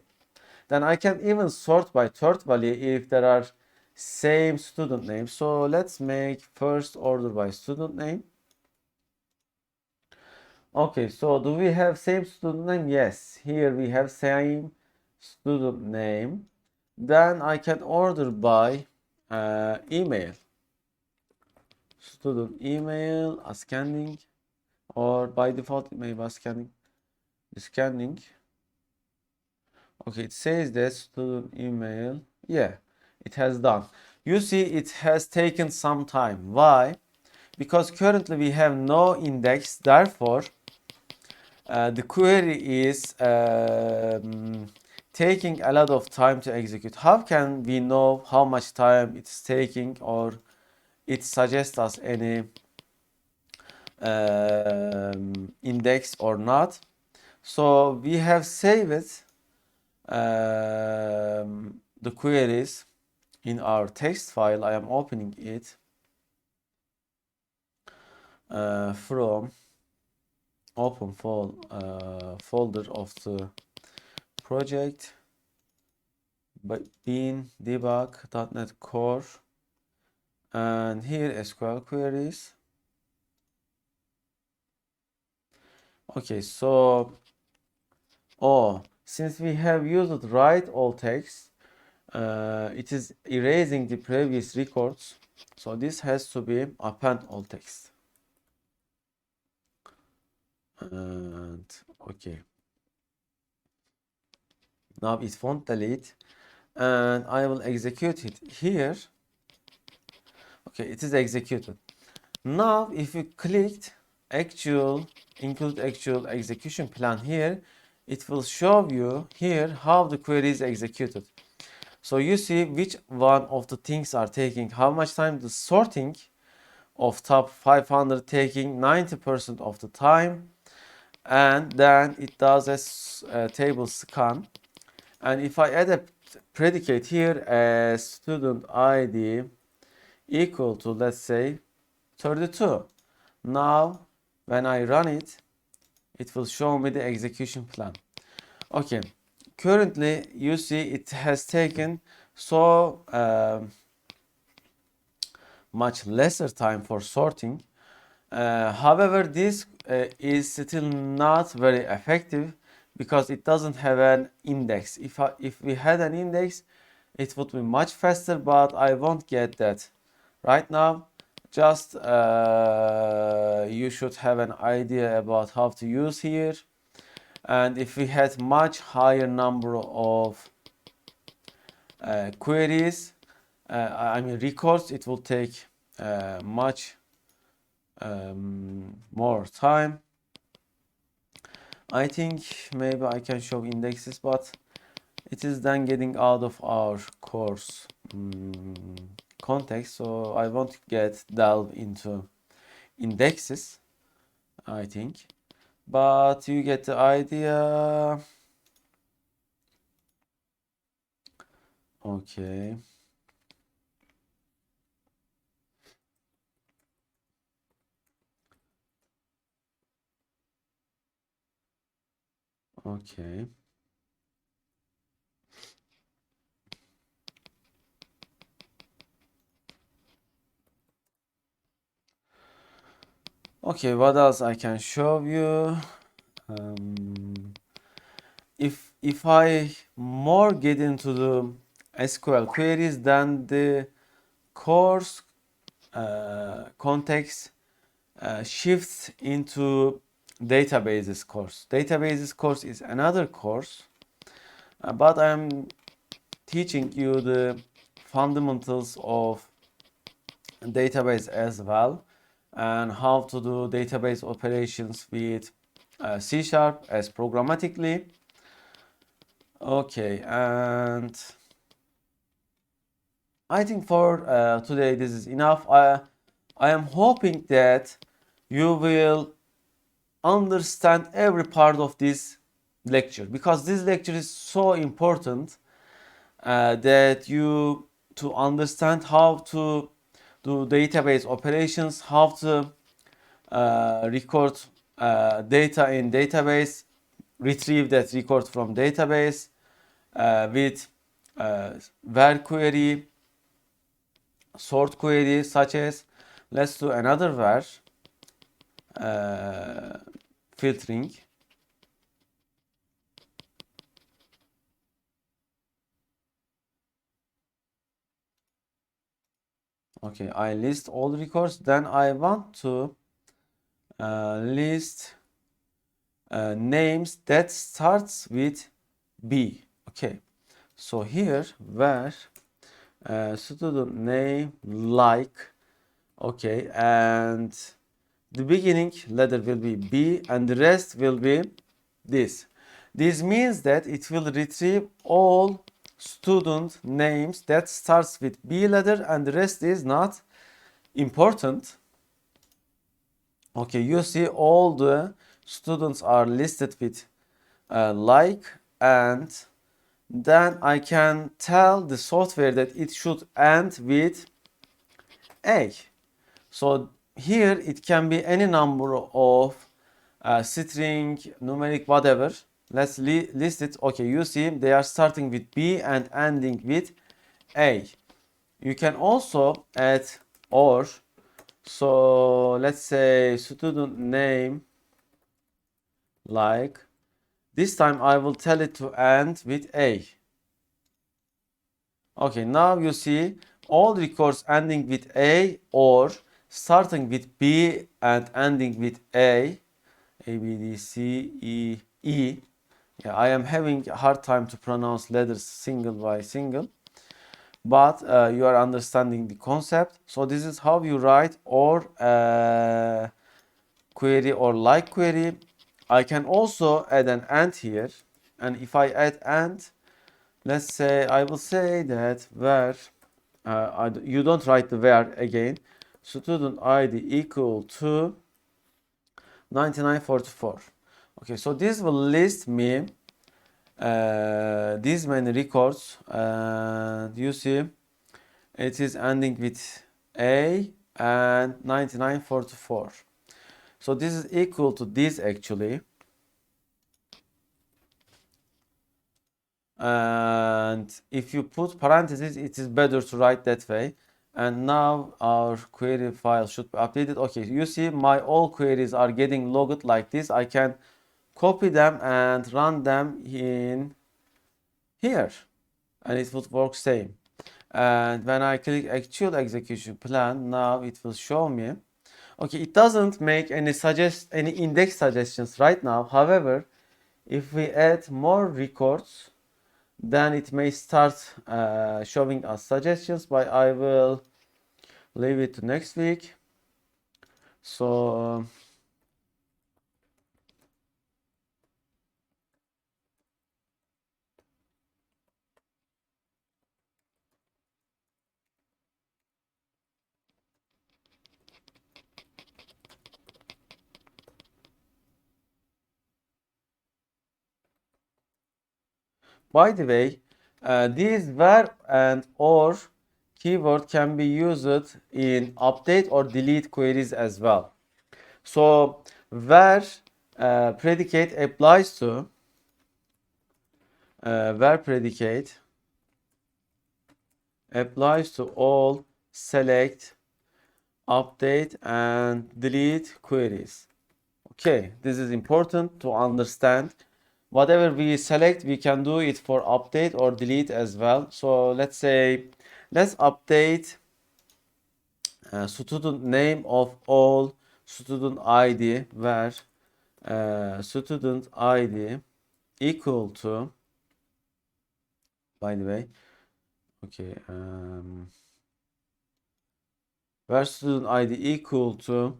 A: then I can even sort by third value if there are same student names. So let's make first order by student name. Okay, so do we have same student name? Yes, here we have same student name. then I can order by email, student email, scanning, or by default it may be scanning. Okay, it says that student email. Yeah, it has done. You see, it has taken some time. Why? Because currently we have no index, therefore the query is taking a lot of time to execute. How can we know how much time it's taking, or it suggests us any index or not? So we have saved the queries in our text file. I am opening it from open folder of the project, bin debug.NET Core, and here SQL queries. Okay, so since we have used write all text, it is erasing the previous records, so this has to be append all text. And okay, now it won't delete, and I will execute it here. Okay, it is executed. Now if you clicked include actual execution plan here, it will show you here how the query is executed. So you see which one of the things are taking how much time. The sorting of top 500 taking 90% of the time, and then it does a table scan. And if I add a predicate here as student ID equal to, let's say, 32, now when I run it, it will show me the execution plan. Okay, currently you see it has taken so much lesser time for sorting. However, this is still not very effective because it doesn't have an index. If we had an index, it would be much faster, but I won't get that right now. Just you should have an idea about how to use here. And if we had much higher number of queries, I mean records, it will take much more time. I think maybe I can show indexes, but it is then getting out of our course context, so I won't delve into indexes, I think, but you get the idea. Okay. Okay. Okay, what else I can show you? If I more get into the SQL queries, then the course context shifts into databases course. Databases course is another course, but I'm teaching you the fundamentals of database as well, and how to do database operations with C# as programmatically. Okay, and I think for today this is enough. I am hoping that you will understand every part of this lecture, because this lecture is so important that you to understand how to do database operations, how to record data in database, retrieve that record from database with var query, sort query, such as, let's do another var filtering. Okay, I list all records. Then I want to list names that starts with B. Okay, so here where student name like, okay, and the beginning letter will be B and the rest will be this. This means that it will retrieve all student names that starts with B letter and the rest is not important. Okay, you see all the students are listed with like, and then I can tell the software that it should end with A. So here it can be any number of string, numeric, whatever. Let's list it. Okay, you see they are starting with B and ending with A. You can also add or. So let's say student name like. This time I will tell it to end with A. Okay, now you see all records ending with A or starting with B and ending with A, B, D, C, E, E. Yeah, I am having a hard time to pronounce letters single by single, but you are understanding the concept. So this is how you write or query or like query. I can also add an and here, and if I add and, let's say I will say that where you don't write the where again, student ID equal to 9944. Okay, so this will list me these many records, and you see it is ending with A and 9944. So this is equal to this actually, and if you put parentheses it is better to write that way. And now our query file should be updated. Okay, you see my all queries are getting logged like this. I can copy them and run them in here and it would work same. And when I click actual execution plan, now it will show me. Okay, it doesn't make any index suggestions right now. However, if we add more records, then it may start showing us suggestions, but I will leave it to next week. So by the way, these where and or keyword can be used in update or delete queries as well. So where predicate applies to where predicate applies to all select, update and delete queries. Okay, this is important to understand. Whatever we select, we can do it for update or delete as well. So let's say, let's update student name of all student ID where student ID equal to, by the way, okay, where student ID equal to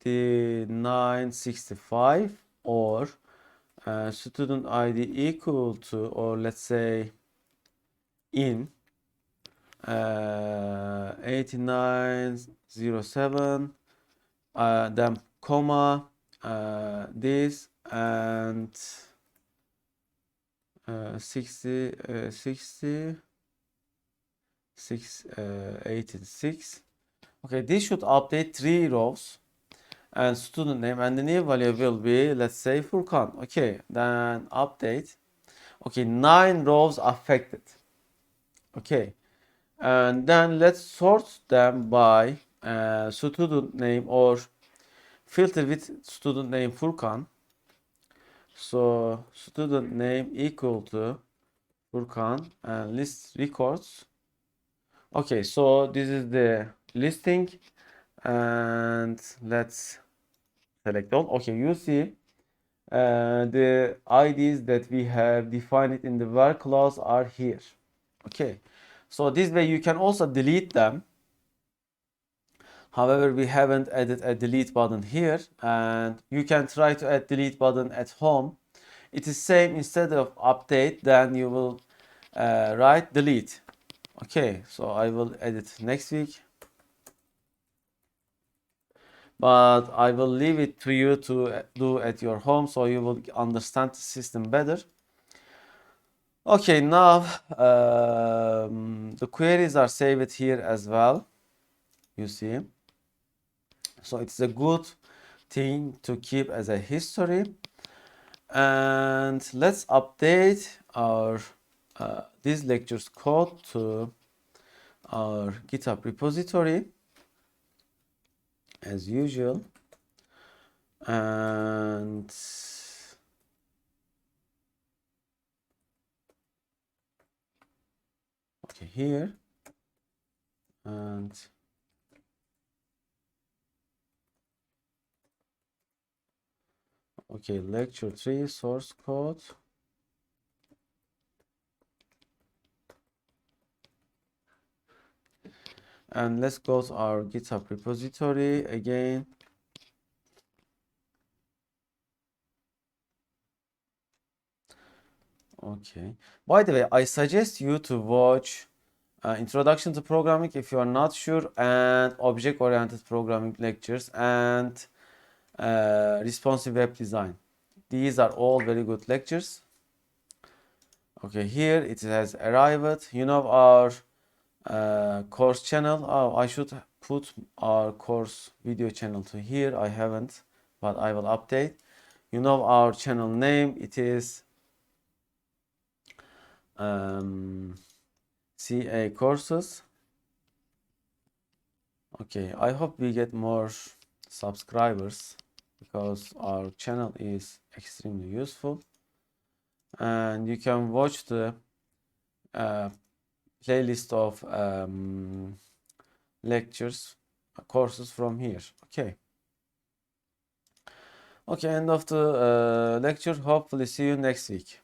A: 5965 or student ID equal to, or let's say in 8907, then comma this and 86. Okay, this should update 3 rows and student name, and the new value will be, let's say, Furkan. Okay, then update. Okay, 9 rows affected. Okay, and then let's sort them by student name or filter with student name Furkan. So student name equal to Furkan and list records. Okay, so this is the listing, and let's select all. Okay, you see the IDs that we have defined in the var clause are here. Okay, so this way you can also delete them. However, we haven't added a delete button here, and you can try to add delete button at home. It is same, instead of update, then you will write delete. Okay, so I will edit next week, but I will leave it to you to do at your home so you will understand the system better. Okay, now the queries are saved here as well, you see. So it's a good thing to keep as a history. And let's update our this lecture's code to our GitHub repository as usual. And okay, here, and okay, lecture 3 source code. And let's go to our GitHub repository again. Okay, by the way, I suggest you to watch Introduction to Programming if you are not sure, and Object-Oriented Programming lectures, and Responsive Web Design. These are all very good lectures. Okay, here it has arrived. You know our course channel. Oh, I should put our course video channel to here. I haven't, but I will update. You know our channel name. It is CA Courses. Okay, I hope we get more subscribers because our channel is extremely useful, and you can watch the playlist of lectures, courses from here. Okay. Okay, end of the lecture. Hopefully see you next week.